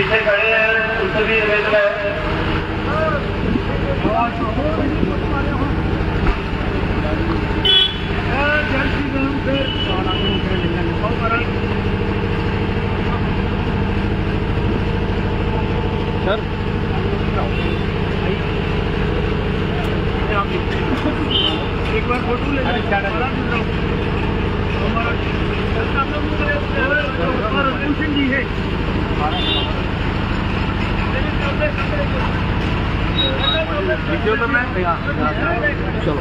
पीछे खड़े हैं उनसे भी निवेदन है। सर एक बार फोटो ले जी है वीडियो तो मैं चलो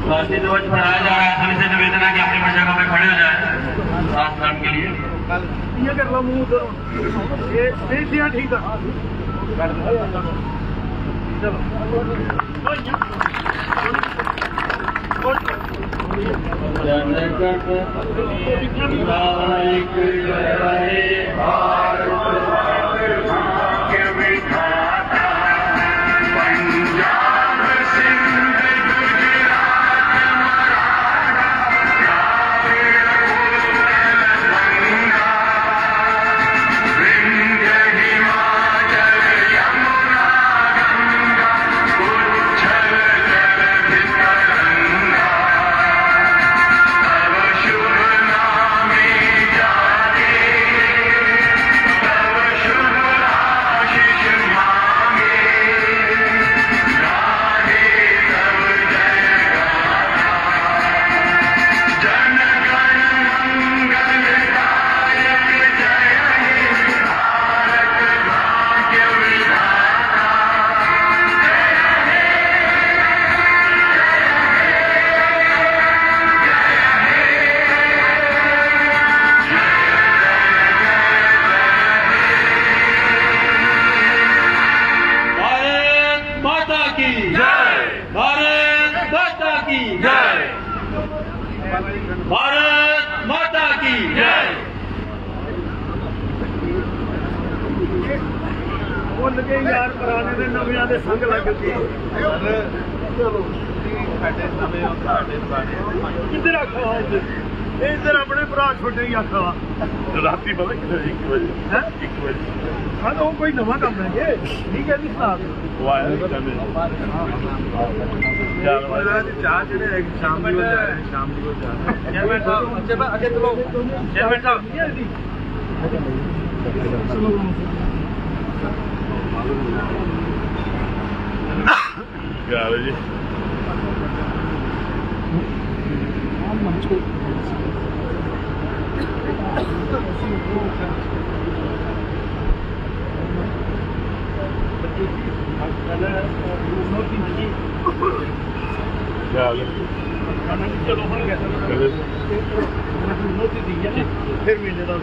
राष्ट्रीय ध्वज फहराया जा रहा है। सभी से निवेदन है कि अपनी जगह पे खड़े हो जाए सात मिनट के लिए। ये कर लो मुंह तो ये दिया ठीक है चलो भारत माता की जय। भुल गए यार पुराने ने नवियां दे संग लग गए चलो किधर आखा इधर अपने भरा छोटे ही आखा राती पता 1 बजे हाँ तो कोई नवा काम है ये ठीक है जी साहब चाह जो शाम को चेयरमैन साहब आगे चलो चेयरमैन साहब क्या है जी चलो फिर महीने का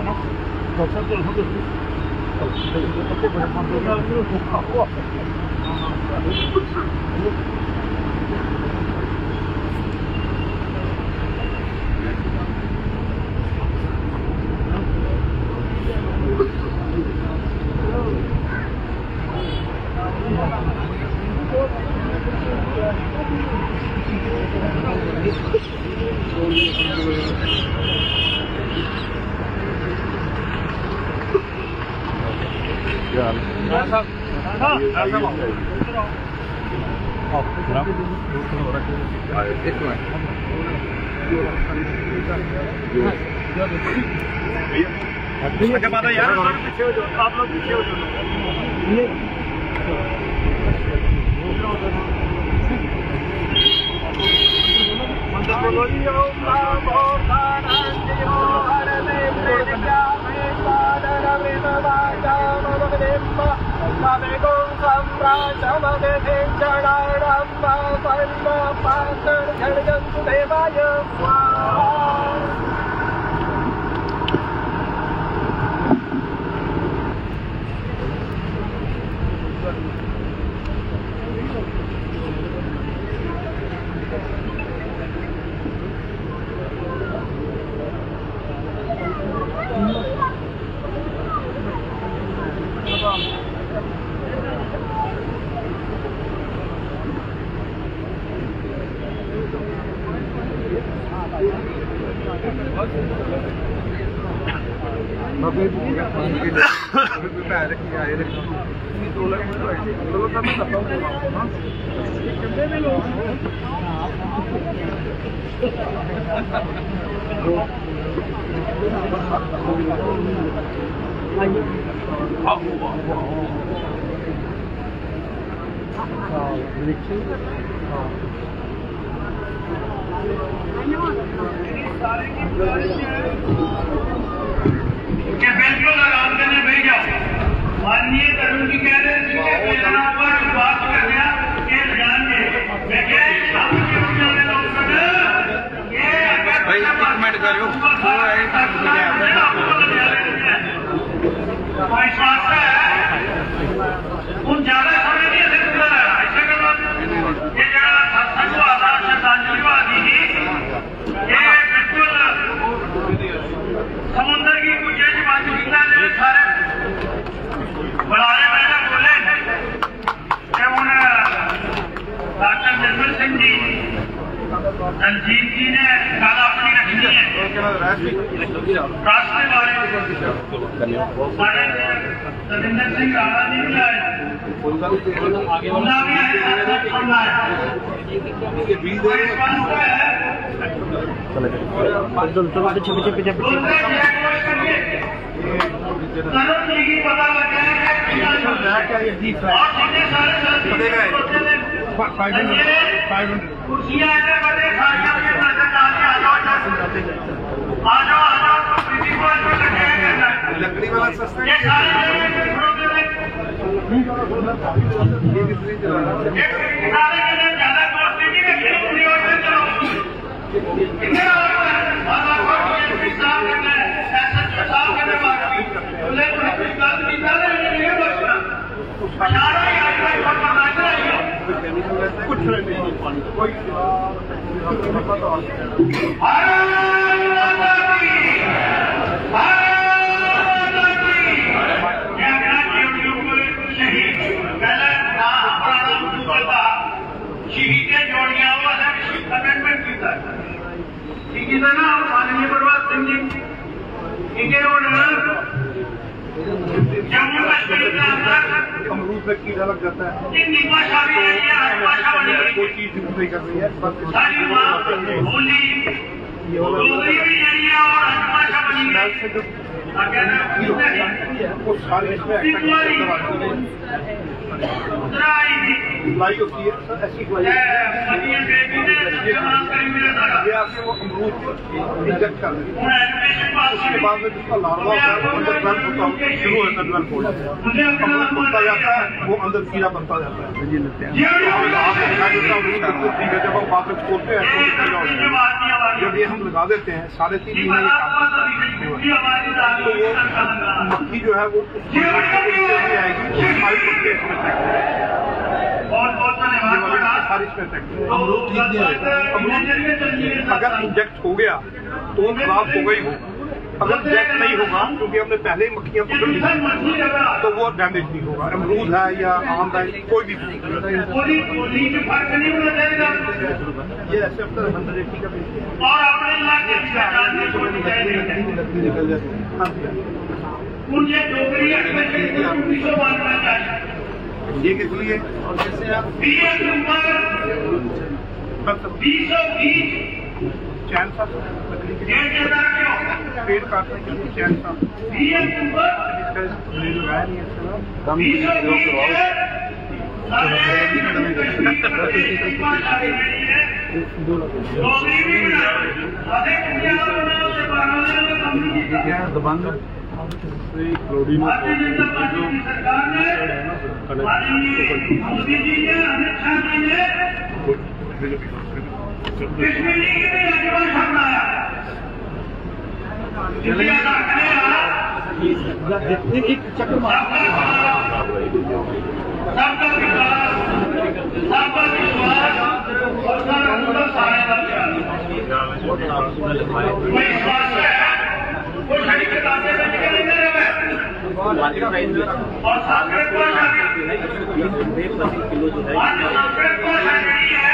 ना अच्छा बात है यार पीछे हो जाओ आप लोग पीछे हो जाओ मंत्र बोलो जी ओम नमो नारायणाय हरे प्रेमिका मे पादरविम वाचाम भगदेव नमेको सम्राजमदे जडारम परम पात्र जगन्तु देवाय स्वाहा। बिल्कुल आराम करने बैठ जाओ। माननीय तरुण जी कह रहे थे बात कर दिया कि ध्यान दे भाई कमेंट करो हूँ ज्यादा समय नहीं ऐसे करना ये जरा सत्संग आता श्रद्धांजलि आदि ही ये बिल्कुल समुद्र की गुंजाइश बात जो सारे बुलारे मैंने बोले कि उन डॉक्टर निर्मल सिंह जी दलजीत जी ने गल अपनी रखनी है रास्ते बारे साढ़े सविंदर सिंह राणा जी भी आए पता लगा कुर्सियां बड़े लकड़ी वाला सस्ता ज्यादा कॉस्टली नहीं कुछ शहीद जोड़ियां अमेंडमेंट किया ना माननीय प्रभात सिंह जी जम्मू कश्मीर के अंदर अमरूद में कीड़ा लग जाता है हिंदी भाषा भी कोई चीज नहीं कर रही है सारी बोली डोगरी भी नहीं है और भाषा बनी है वो सारी इसमें होती है ऐसी ये आपने वो अमरूद इंजेक्ट कर देंगे उसके बाद में जिसका लार्वा होता है वो अंदर डेवलप होता है शुरू होता है डेवलप होता है अमरूद बनता जाता है वो अंदर कीड़ा बनता जाता है जब हम बात खोलते हैं जब ये हम लगा देते हैं 3.5 महीने तो वो मक्खी जो है वो आएगी बहुत बहुत धन्यवाद। अमरूद ठीक नहीं है अगर इंजेक्ट हो गया तो वो खराब होगा ही होगा अगर इंजेक्ट नहीं होगा क्योंकि हमने पहले ही मक्खियां पकड़ ली तो वो डैमेज नहीं होगा अमरूद है या आम है कोई भी ये ऐसे अपना 180 का निकल जाती है ये किस लिए और जैसे आप चैन सा लकड़ी के पेड़ काटने के लिए चैन सा लगाया नहीं है दबंग भारतीय जनता पार्टी की सरकार ने मोदी जी ने अमित शाह जी ने कश्मीर की भी राजभाषा बनाया सबका विकास सबका विश्वास और सारे विश्वास है वो शरीर के दांते में निकल रहे हैं और संस्कृत भाषा नहीं है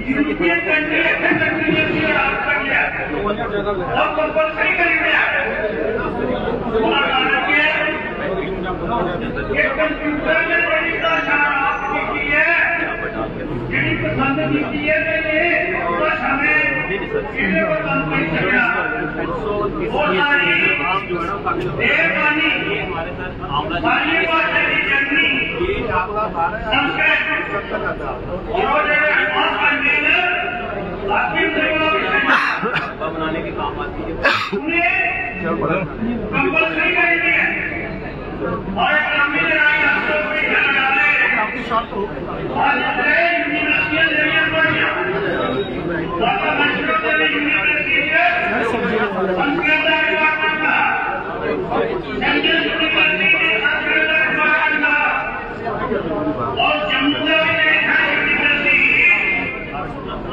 यूरोपियन कंट्री ऐसे कंट्री और कंपल्सरी करी गया बनाने के काम आती है और एक लंबी लड़ाई आपको कोई घर डाले और यूनिवर्सिटियां जरिए बढ़िया यूनिवर्सिटी है संस्कृत डिपार्टमेंट का सेंट्रल यूनिवर्सिटी के संस्कृत डिपार्टमेंट का और जम्मू यूनिवर्सिटी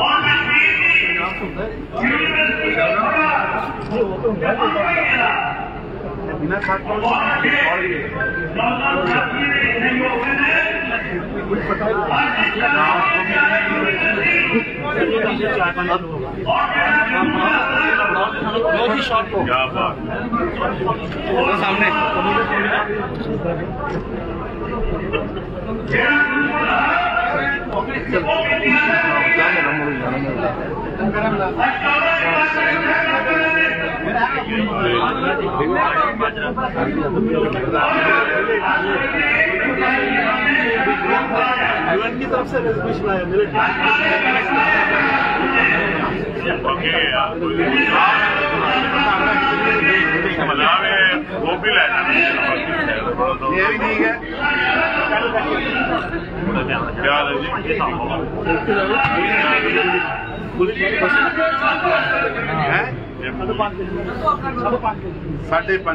और कश्मीर की यूनिवर्सिटी का बिना छात्रों क्या बात सामने यूएन की तरफ से रेजोल्यूशन आया मेरे वो भी ले ये भी ठीक है क्या है जी 5.5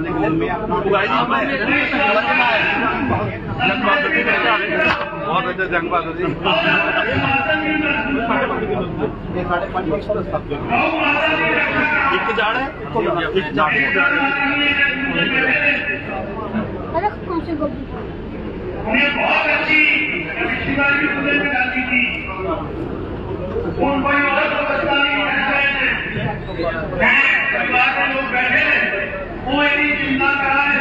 बहुत अच्छा जंग बहादुर जी एक जाड़ है एक जाड़ उन्हें बहुत अच्छी शिवाजी पुणे में डाली थी उन कोई और तो बचता नहीं परिवार के लोग बैठे वो इतनी चिंता कराए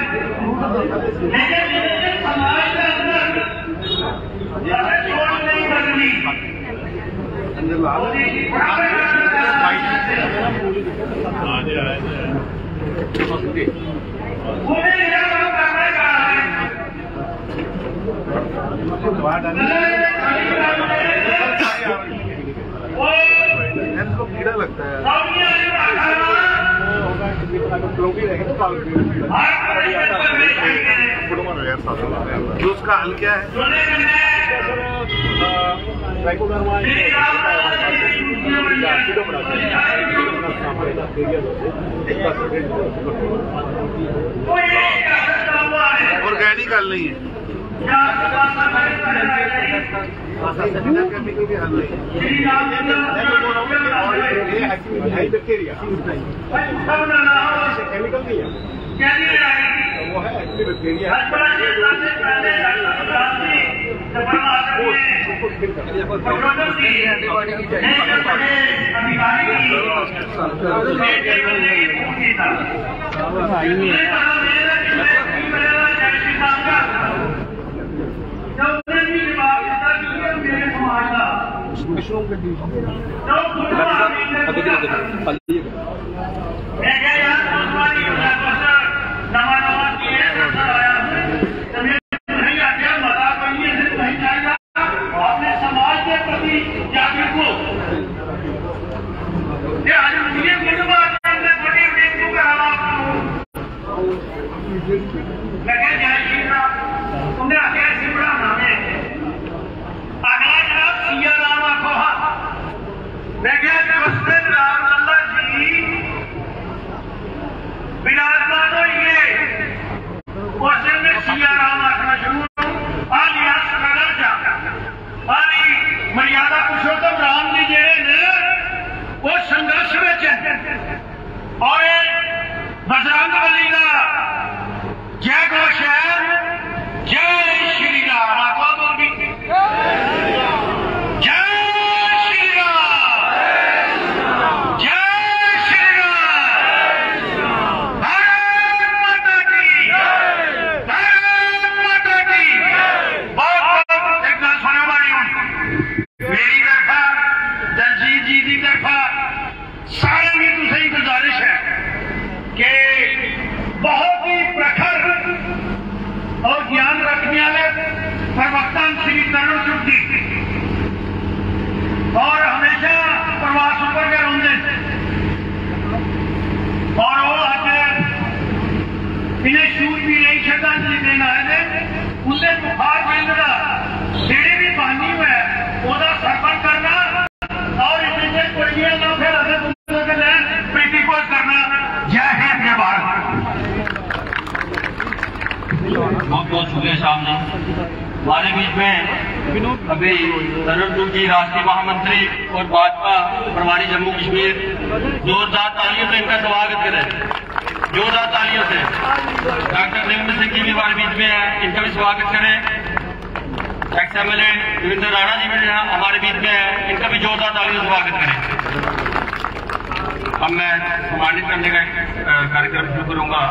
लेकिन समाज के अंदर छोड़ नहीं बदली उन्हें यह काम करने का है कीड़ा लगता है तो उसका हल क्या है ऑर्गेनिक हल नहीं है केमिकल के हल नहीं केमिकल नहीं है वो है एक्चुअली बैक्टीरिया मर्यादा पुरुषोत्तम राम जी जेड़े ने वो संघर्ष में और बजरंग बली का जय इन्हें शूरवीर श्रद्धांजलि देना है उनसे बुखार केंद्र जेड़े भी बानी है ओदा सरपंच करना और इतने कुड़ियां ना फिर अगर प्रीतिपोज करना। जय हिंद जय भारत। बहुत बहुत शुक्रिया शाम जी। हमारे बीच में अभी तरुण जी राष्ट्रीय महामंत्री और भाजपा प्रभारी जम्मू कश्मीर, जोरदार तालियों से इनका स्वागत करें, जोरदार तालियों से। डॉक्टर निर्मल सिंह जी भी हमारे बीच में है, इनका भी स्वागत करें। XMLA देवेंद्र राणा जी भी हमारे बीच में है, इनका भी जोरदार तालियों से स्वागत करें। अब मैं सम्मानित करने का कार्यक्रम शुरू करूंगा।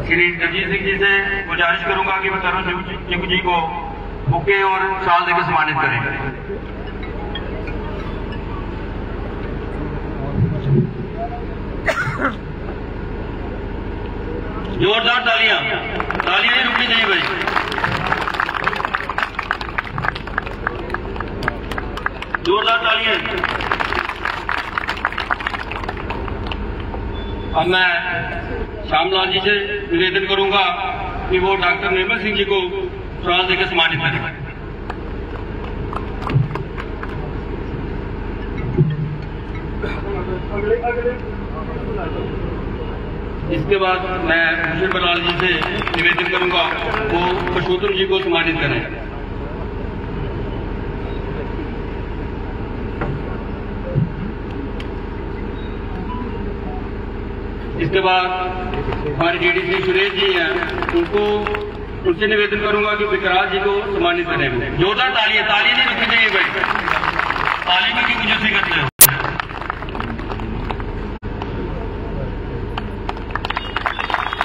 श्री जगजीत सिंह जी से गुजारिश करूंगा कि वह तरुण चिंकू जी को बुके और शाल देकर सम्मानित करें। जोरदार तालियां, तालियां नहीं रुकनी चाहिए भाई। जोरदार तालियां। अब मैं श्यामलाल जी से निवेदन करूंगा कि वो डॉक्टर निर्मल सिंह जी को शाल देकर सम्मानित करें। इसके बाद मैं भूषण बराल जी से निवेदन करूंगा वो पुरुषोत्तम जी को सम्मानित करें। इसके बाद हमारे डीडीसी सुरेश जी हैं, उनसे निवेदन करूंगा कि विकराल जी को सम्मानित करें। जोरदार तालियां, ताली नहीं रखनी चाहिए भाई, ताली में क्यों जैसे करते हो।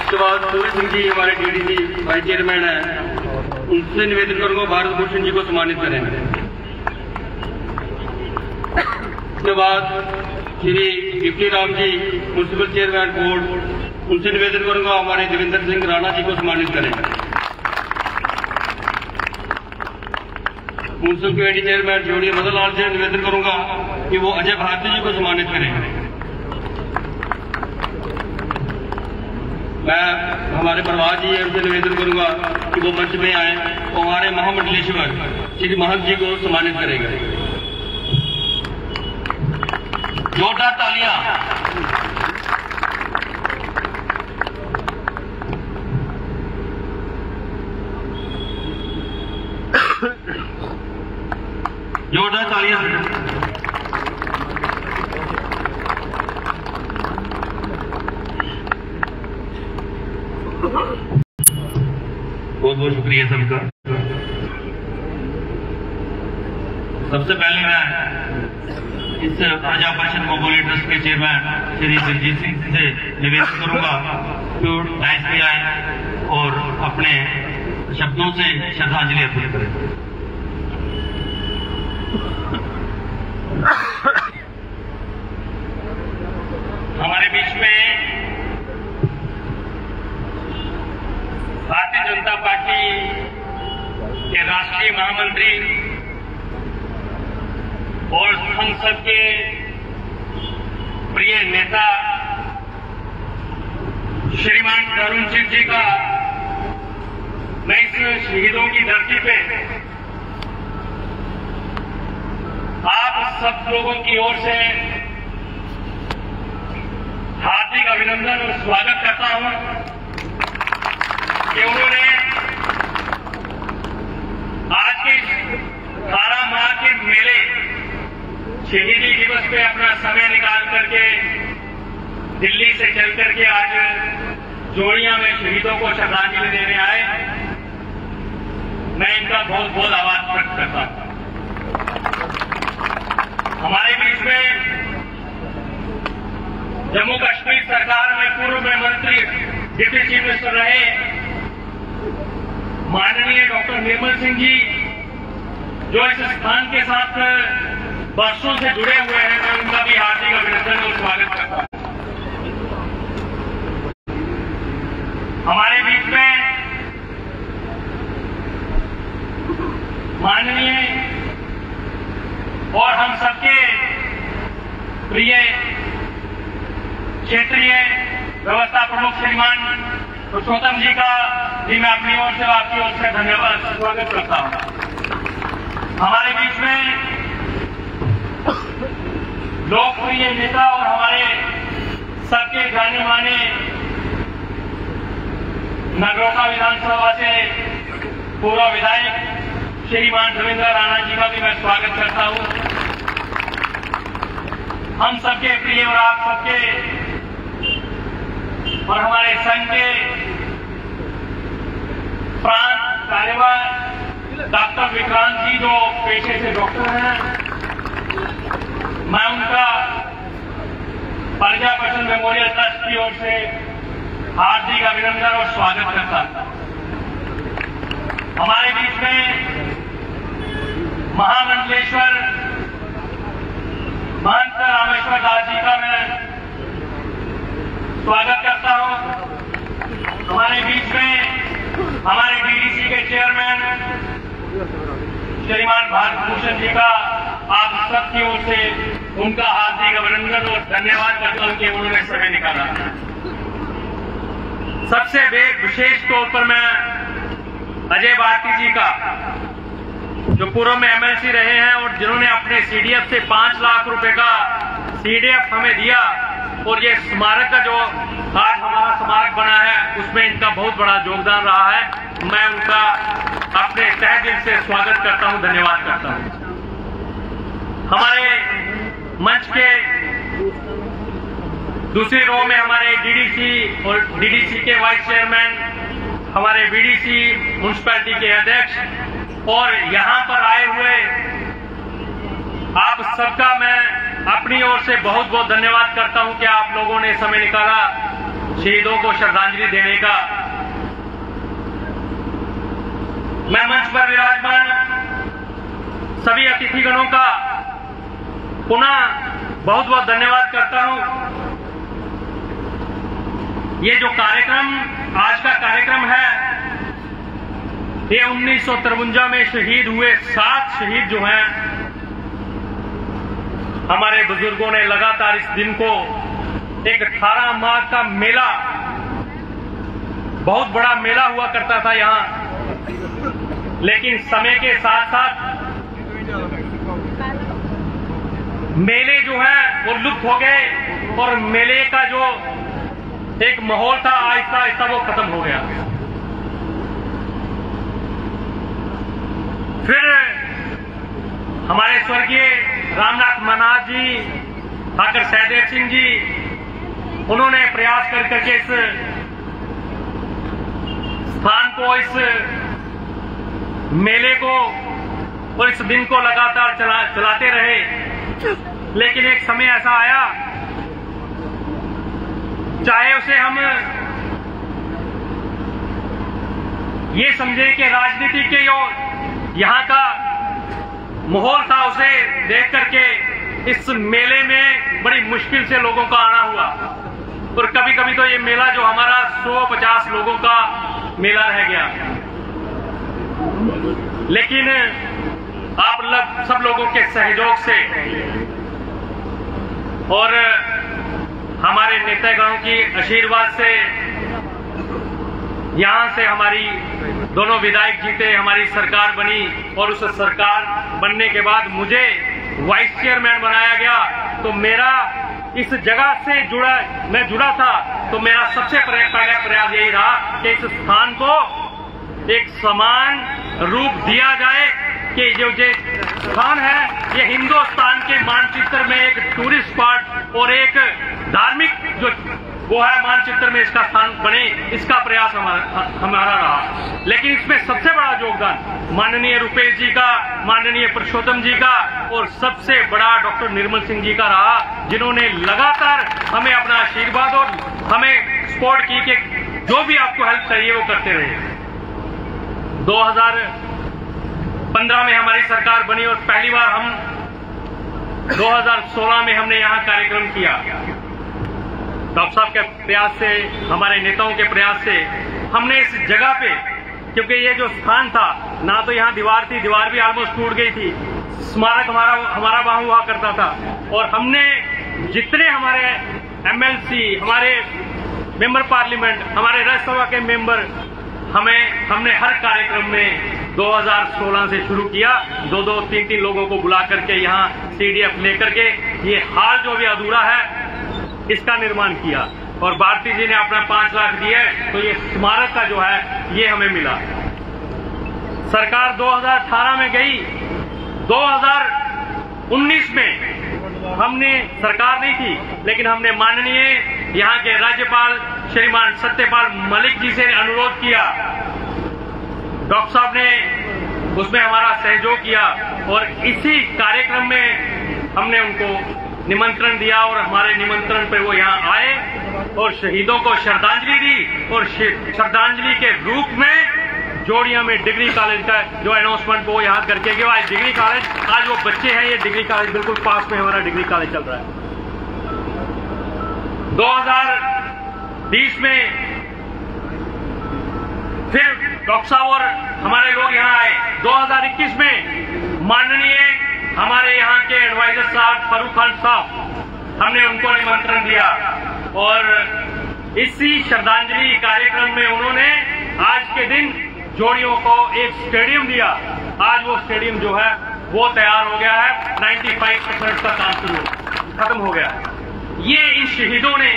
इसके बाद सूरज सिंह जी हमारे डीडीसी वाइस चेयरमैन हैं, उनसे निवेदन करूंगा भारत भूषण जी को सम्मानित करें। इसके बाद Shri VP Ram ji municipal chairman board, उनसे निवेदन करूंगा हमारे देवेंद्र सिंह राणा जी को सम्मानित करें। म्युनिसिपल कमेटी चेयरमैन जोड़िया मदन लाल से निवेदन करूंगा कि वो अजय भारती जी को सम्मानित करें। मैं हमारे प्रभात जी हैं, उनसे निवेदन करूंगा कि वो मंच में आए और हमारे महामंडलेश्वर श्री महंत जी को सम्मानित करेंगे। जोरदार तालियां। जोरदार तालियां। बहुत बहुत शुक्रिया सबका। सबसे पहले मैं इस प्रजा परिषद मोबाइल ट्रस्ट के चेयरमैन श्री जगजीत सिंह से निवेदन करूंगा कि डाइस पे आए और अपने शब्दों से श्रद्धांजलि अर्पित करें। हमारे बीच में भारतीय जनता पार्टी के राष्ट्रीय महामंत्री और संसद के प्रिय नेता श्रीमान तरुण सिंह जी का मैं इस शहीदों की धरती पे आप सब लोगों की ओर से हार्दिक अभिनंदन और स्वागत करता हूं कि उन्होंने आज के 12 माह के मेले शहीदी दिवस पे अपना समय निकाल करके दिल्ली से चल करके आज जोड़िया में शहीदों को श्रद्धांजलि देने आए। मैं इनका बहुत बहुत आभार व्यक्त करता हूं। हमारे बीच में जम्मू कश्मीर सरकार में पूर्व में मंत्री डिप्टी चीफ मिनिस्टर रहे माननीय डॉक्टर निर्मल सिंह जी, जो इस स्थान के साथ वर्षों से जुड़े हुए हैं, मैं उनका भी हार्दिक अभिनंदन और स्वागत करता हूं। हमारे बीच में माननीय और हम सबके प्रिय क्षेत्रीय व्यवस्था प्रमुख श्रीमान पुरुषोत्तम जी का भी मैं अपनी ओर से आपकी ओर से धन्यवाद स्वागत करता हूं। हमारे बीच में लोकप्रिय नेता और हमारे सबके जाने माने नगरोटा विधानसभा से पूर्व विधायक श्रीमान रविंद्र राणा जी का भी मैं स्वागत करता हूं। हम सबके प्रिय और आप सबके और हमारे संघ के प्रांत कार्यवाह डॉक्टर विक्रांत जी जो पेशे से डॉक्टर हैं, मैं उनका प्रजा पटन मेमोरियल ट्रस्ट की ओर से हार्दिक अभिनंदन और स्वागत करता हूं। हमारे बीच में महामंडलेश्वर महंत रामेश्वर दास जी का मैं स्वागत करता हूं। हमारे बीच में हमारे डीडीसी के चेयरमैन श्रीमान भारत भूषण जी का आप सबकी ओर से उनका हार्दिक अभिनंदन और धन्यवाद करता हूं कि उन्होंने समय निकाला। सबसे विशेष तौर पर मैं अजय भारती जी का, जो पूर्व में एमएलसी रहे हैं और जिन्होंने अपने सीडीएफ से 5 लाख रुपए का सीडीएफ हमें दिया, और ये स्मारक का जो आज हमारा स्मारक बना है उसमें इनका बहुत बड़ा योगदान रहा है। मैं उनका अपने तहे दिल से स्वागत करता हूं, धन्यवाद करता हूं। हमारे मंच के दूसरी रो में हमारे डीडीसी और डीडीसी के वाइस चेयरमैन, हमारे बीडीसी म्युनिसिपैलिटी के अध्यक्ष और यहां पर आए हुए आप सबका मैं अपनी ओर से बहुत बहुत धन्यवाद करता हूं कि आप लोगों ने समय निकाला शहीदों को श्रद्धांजलि देने का। मैं मंच पर विराजमान सभी अतिथिगणों का पुनः बहुत बहुत धन्यवाद करता हूं। ये जो कार्यक्रम आज का कार्यक्रम है, ये 1953 में शहीद हुए 7 शहीद जो हैं, हमारे बुजुर्गों ने लगातार इस दिन को एक 18 माह का मेला, बहुत बड़ा मेला हुआ करता था यहां, लेकिन समय के साथ साथ मेले जो हैं वो लुप्त हो गए और मेले का जो एक माहौल था आहिस्ता आहिस्ता वो खत्म हो गया। फिर हमारे स्वर्गीय रामनाथ महाराज जी, ठाकर सहदेव सिंह जी, उन्होंने प्रयास कर करके इस स्थान को, इस मेले को और इस दिन को लगातार चलाते रहे। लेकिन एक समय ऐसा आया, चाहे उसे हम ये समझे कि राजनीति के जो यहाँ का माहौल था, उसे देख करके इस मेले में बड़ी मुश्किल से लोगों का आना हुआ। और कभी कभी तो ये मेला जो हमारा 150 लोगों का मेला रह गया। लेकिन आप सब लोगों के सहयोग से और हमारे नेतागणों की आशीर्वाद से यहां से हमारी दोनों विधायक जीते, हमारी सरकार बनी और उस सरकार बनने के बाद मुझे वाइस चेयरमैन बनाया गया। तो मेरा इस जगह से मैं जुड़ा था, तो मेरा सबसे पहला प्रयास यही रहा कि इस स्थान को एक समान रूप दिया जाए कि जो स्थान है ये हिंदुस्तान के मानचित्र में एक टूरिस्ट स्पॉट और एक धार्मिक जो वो है मानचित्र में इसका स्थान बने, इसका प्रयास हमारा रहा। लेकिन इसमें सबसे बड़ा योगदान माननीय रुपेश जी का, माननीय पुरुषोत्तम जी का और सबसे बड़ा डॉक्टर निर्मल सिंह जी का रहा, जिन्होंने लगातार हमें अपना आशीर्वाद और हमें सपोर्ट की कि जो भी आपको हेल्प चाहिए वो करते रहे। 2015 में हमारी सरकार बनी और पहली बार हम 2016 में हमने यहाँ कार्यक्रम किया। डॉक्टर साहब के प्रयास से, हमारे नेताओं के प्रयास से हमने इस जगह पे, क्योंकि ये जो स्थान था ना तो यहाँ दीवार थी, दीवार भी ऑलमोस्ट टूट गई थी, स्मारक हमारा वहां हुआ करता था, और हमने जितने हमारे एमएलसी, हमारे मेंबर पार्लियामेंट, हमारे राज्यसभा के मेंबर, हमने हर कार्यक्रम में 2016 से शुरू किया, 2-2, 3-3 लोगों को बुला करके यहाँ CDF लेकर के ये हाल जो भी अधूरा है इसका निर्माण किया। और भारती जी ने अपना 5 लाख दिए, तो ये स्मारक का जो है ये हमें मिला। सरकार 2018 में गई, 2019 में हमने, सरकार नहीं थी लेकिन हमने माननीय यहाँ के राज्यपाल श्रीमान सत्यपाल मलिक जी से अनुरोध किया, डॉक्टर साहब ने उसमें हमारा सहयोग किया और इसी कार्यक्रम में हमने उनको निमंत्रण दिया और हमारे निमंत्रण पर वो यहाँ आए और शहीदों को श्रद्धांजलि दी। और श्रद्धांजलि के रूप में जोड़िया में डिग्री कॉलेज का जो अनाउंसमेंट वो यहाँ करके गया। आज डिग्री कॉलेज, आज वो बच्चे हैं, ये डिग्री कॉलेज बिल्कुल पास में हमारा डिग्री कॉलेज चल रहा है। 2020 में फिर डॉक्टर साहब और हमारे लोग यहाँ आए। 2021 में माननीय हमारे यहाँ के एडवाइजर साहब फरूक खान साहब, हमने उनको निमंत्रण दिया और इसी श्रद्धांजलि कार्यक्रम में उन्होंने आज के दिन जोड़ियों को एक स्टेडियम दिया। आज वो स्टेडियम जो है वो तैयार हो गया है, 95% का काम खत्म हो गया है। ये इन शहीदों ने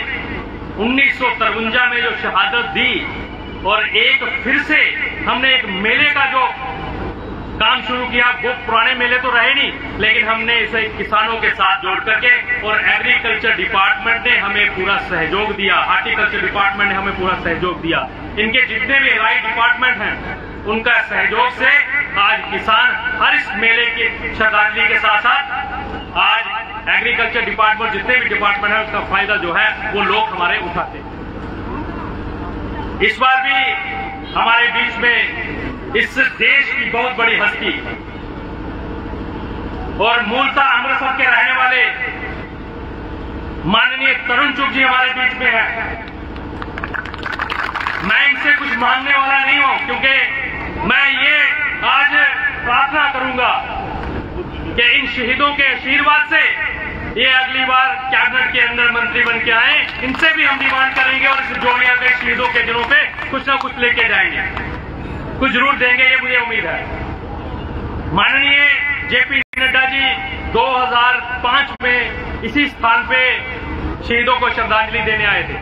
1953 में जो शहादत दी और एक फिर से हमने एक मेले का जो काम शुरू किया, वो पुराने मेले तो रहे नहीं लेकिन हमने इसे किसानों के साथ जोड़ करके, और एग्रीकल्चर डिपार्टमेंट ने हमें पूरा सहयोग दिया, हार्टिकल्चर डिपार्टमेंट ने हमें पूरा सहयोग दिया, इनके जितने भी राइट डिपार्टमेंट हैं उनका सहयोग से आज किसान हर इस मेले की श्रद्धांजलि के साथ साथ आज एग्रीकल्चर डिपार्टमेंट, जितने भी डिपार्टमेंट है उसका फायदा जो है वो लोग हमारे उठाते हैं। इस बार भी हमारे बीच में इस देश की बहुत बड़ी हस्ती और मूलतः अमृतसर के रहने वाले माननीय तरुण चुग जी हमारे बीच में है। मैं इनसे कुछ मांगने वाला नहीं हूं, क्योंकि मैं ये आज प्रार्थना करूंगा कि इन शहीदों के आशीर्वाद से ये अगली बार कैबिनेट के अंदर मंत्री बन के आए, इनसे भी हम डिमांड करेंगे और इस जोड़िया के शहीदों के दिनों पे कुछ ना कुछ लेके जाएंगे, कुछ जरूर देंगे, ये मुझे उम्मीद है। माननीय JP नड्डा जी 2005 में इसी स्थान पे शहीदों को श्रद्धांजलि देने आए थे,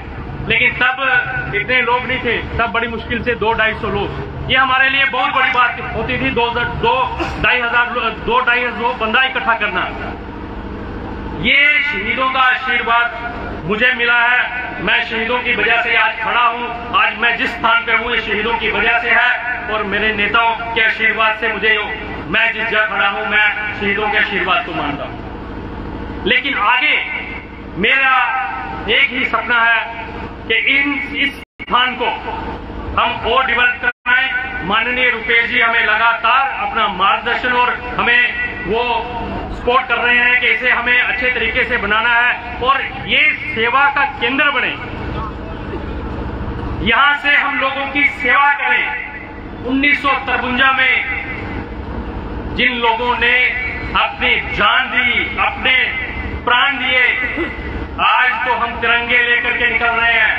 लेकिन तब इतने लोग नहीं थे, तब बड़ी मुश्किल से 200-250 लोग, ये हमारे लिए बहुत बड़ी बात होती थी। 2-2.5 लोग बंदा इकट्ठा करना। ये शहीदों का आशीर्वाद मुझे मिला है, मैं शहीदों की वजह से आज खड़ा हूं, आज मैं जिस स्थान पे हूं ये शहीदों की वजह से है और मेरे नेताओं के आशीर्वाद से मुझे, मैं जिस जगह खड़ा हूं मैं शहीदों के आशीर्वाद को मानता हूं। लेकिन आगे मेरा एक ही सपना है कि इस स्थान को हम और डेवलप करना है। माननीय रुपेश जी हमें लगातार अपना मार्गदर्शन और हमें वो सपोर्ट कर रहे हैं कि इसे हमें अच्छे तरीके से बनाना है और ये सेवा का केंद्र बने, यहां से हम लोगों की सेवा करें। 1953 में जिन लोगों ने अपनी जान दी, अपने प्राण दिए, आज तो हम तिरंगे लेकर के निकल रहे हैं,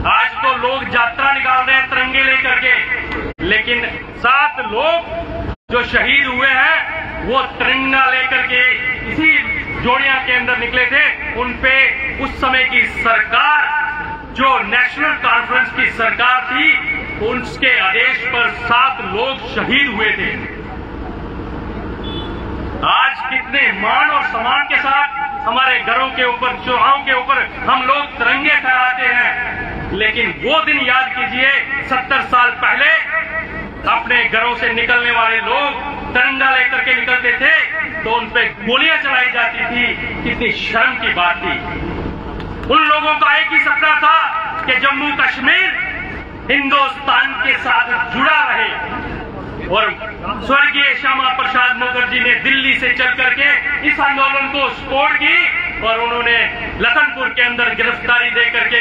आज तो लोग यात्रा निकाल रहे हैं तिरंगे लेकर के, लेकिन 7 लोग जो शहीद हुए हैं वो तिरंगा लेकर के इसी जोड़िया के अंदर निकले थे। उनपे उस समय की सरकार, जो नेशनल कॉन्फ्रेंस की सरकार थी, उसके आदेश पर 7 लोग शहीद हुए थे। आज कितने मान और सम्मान के साथ हमारे घरों के ऊपर, चौराहों के ऊपर हम लोग तिरंगे फहराते हैं, लेकिन वो दिन याद कीजिए 70 साल पहले अपने घरों से निकलने वाले लोग तिरंगा लेकर के निकलते थे तो उन पे गोलियां चलाई जाती थी। कितनी शर्म की बात थी। उन लोगों का एक ही सपना था कि जम्मू कश्मीर हिंदुस्तान के साथ जुड़ा रहे, और स्वर्गीय श्यामा प्रसाद मुखर्जी ने दिल्ली से चल करके इस आंदोलन को सपोर्ट की और उन्होंने लखनपुर के अंदर गिरफ्तारी दे करके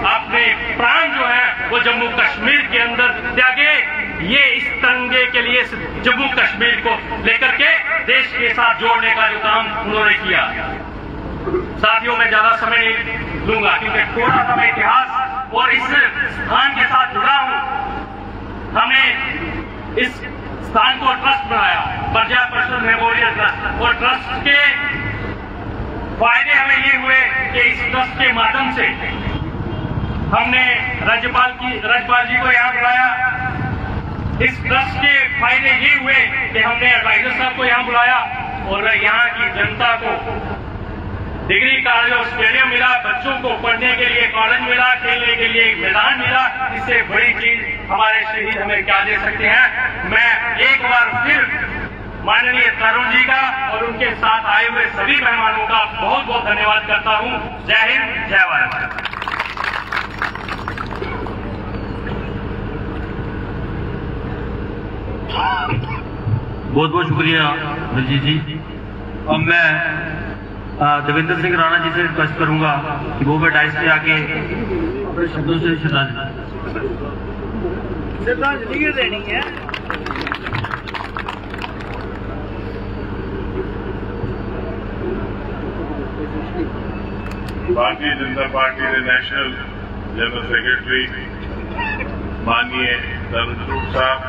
अपने प्राण जो है वो जम्मू कश्मीर के अंदर त्यागे। ये इस तिरंगे के लिए जम्मू कश्मीर को लेकर के देश के साथ जोड़ने का जो काम उन्होंने किया। साथियों मैं ज्यादा समय नहीं लूंगा क्योंकि थोड़ा सा मैं इतिहास और इस स्थान के साथ जुड़ा हूं। हमने इस स्थान को ट्रस्ट बनाया, प्रजा परिषद मेमोरियल ट्रस्ट, और ट्रस्ट के फायदे हमें ये हुए कि इस ट्रस्ट के माध्यम से हमने राज्यपाल जी को यहाँ बुलाया। इस ट्रस्ट के फायदे ये हुए कि हमने एडवाइजर साहब को यहाँ बुलाया और यहाँ की जनता को डिग्री कॉलेज और स्टेडियम मिला, बच्चों को पढ़ने के लिए कॉलेज मिला, खेलने के लिए मैदान मिला। इससे बड़ी चीज हमारे शहीद हमें क्या दे सकते हैं। मैं एक बार फिर माननीय तरुण जी का और उनके साथ आए हुए सभी मेहमानों का बहुत बहुत धन्यवाद करता हूं। जय हिंद, जय भारत। बहुत बहुत शुक्रिया दलजीत जी। अब मैं देवेंद्र सिंह राणा जी से रिक्वेस्ट करूंगा कि वो डाइस पे आके अपने शब्दों से श्रद्धांजलि देनी है। भारतीय जनता पार्टी के नेशनल जनरल सेक्रेटरी माननीय तरुण साहब,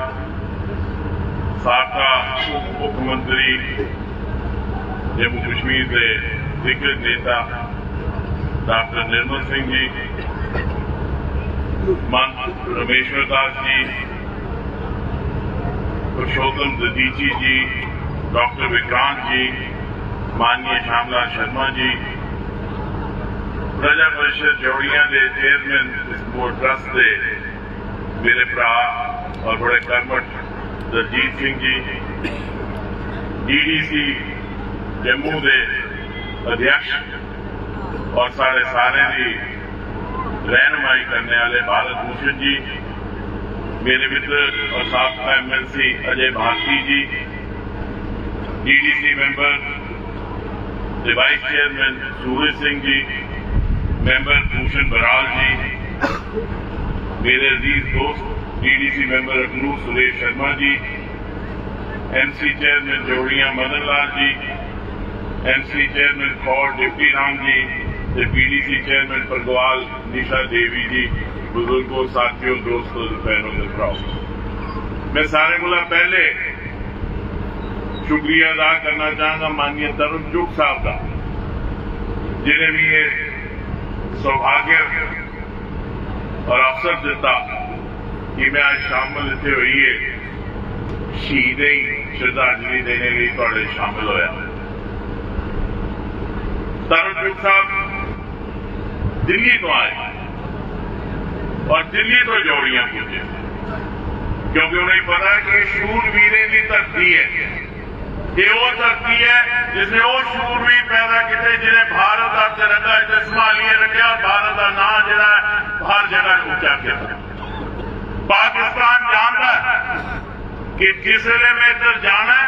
साबका उप मुख्यमंत्री जम्मू कश्मीर के दिग्गज नेता डॉक्टर निर्मल सिंह जी, रमेश्वर दास जी, पुरुषोत्तम ददीची जी, डॉक्टर विक्रांत जी, माननीय श्यामलाल शर्मा जी, प्रजा परिषद जोड़ियां के चेयरमैन स्पोर्ट ट्रस्ट के मेरे भरा और बड़े कर्मठ दलजीत सिंह जी, डीडीसी जम्मू के अध्यक्ष और साढ़े सारे की रहनुमाई करने वाले भारत भूषण जी, मेरे मित्र और साबका एमएलसी अजय भारती जी, DDC member vice chairman Suraj Singh ji, member Bhushan Baral जी, मेरे अजीज दोस्त DDC member Akhnoor Suresh Sharma ji, MC chairman जोड़ियां Madan Lal ji, MC chairman खौर deputy Ram ji, PDC chairman Pargwal निशा देवी जी, बुजुर्गों, साथियों, दोस्तों, बहनों के भराओ, मैं सारे को पहले शुक्रिया अदा करना चाहूंगा माननीय तरुण चुग साहब का, जिन्हें भी ये सौभाग्य और अवसर दिता कि मैं आज शामिल इतने हुई है शहीद श्रद्धांजलि देने लिए थोड़े शामिल होया। तरुण चुग साहब दिल्ली तो आए और दिल्ली तो जोड़ियां पूछे, क्योंकि उन्हें पता है कि शूरवीरें की धरती है, ये वो धरती है जिसने वो शूरवीर पैदा किए जिन्हें भारत का तिरंगा इतने संभालिए रखे और भारत का नाम जरा हर जगह ऊंचा किया। पाकिस्तान जानता है कि जिस वेले में इधर जाना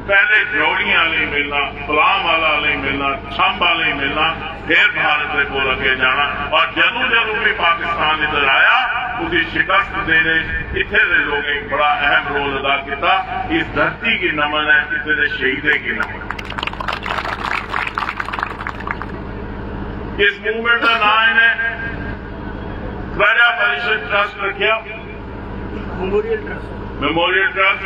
पहले जोड़ियां वाले मिलना, गुलाम वाला मिलना, छंब वाले मिलना, फिर भारत के को अगे जाना, और जदों जदों भी पाकिस्तान इधर आया उसकी शिकस्त देने इतने के लोगों एक बड़ा अहम रोल अदा किया। इस धरती की नमन है, इतने के शहीदे की नमन। इस मूवमेंट का नाम इन्हें प्रजा परिषद ट्रस्ट रखा, मेमोरियल ट्रस्ट।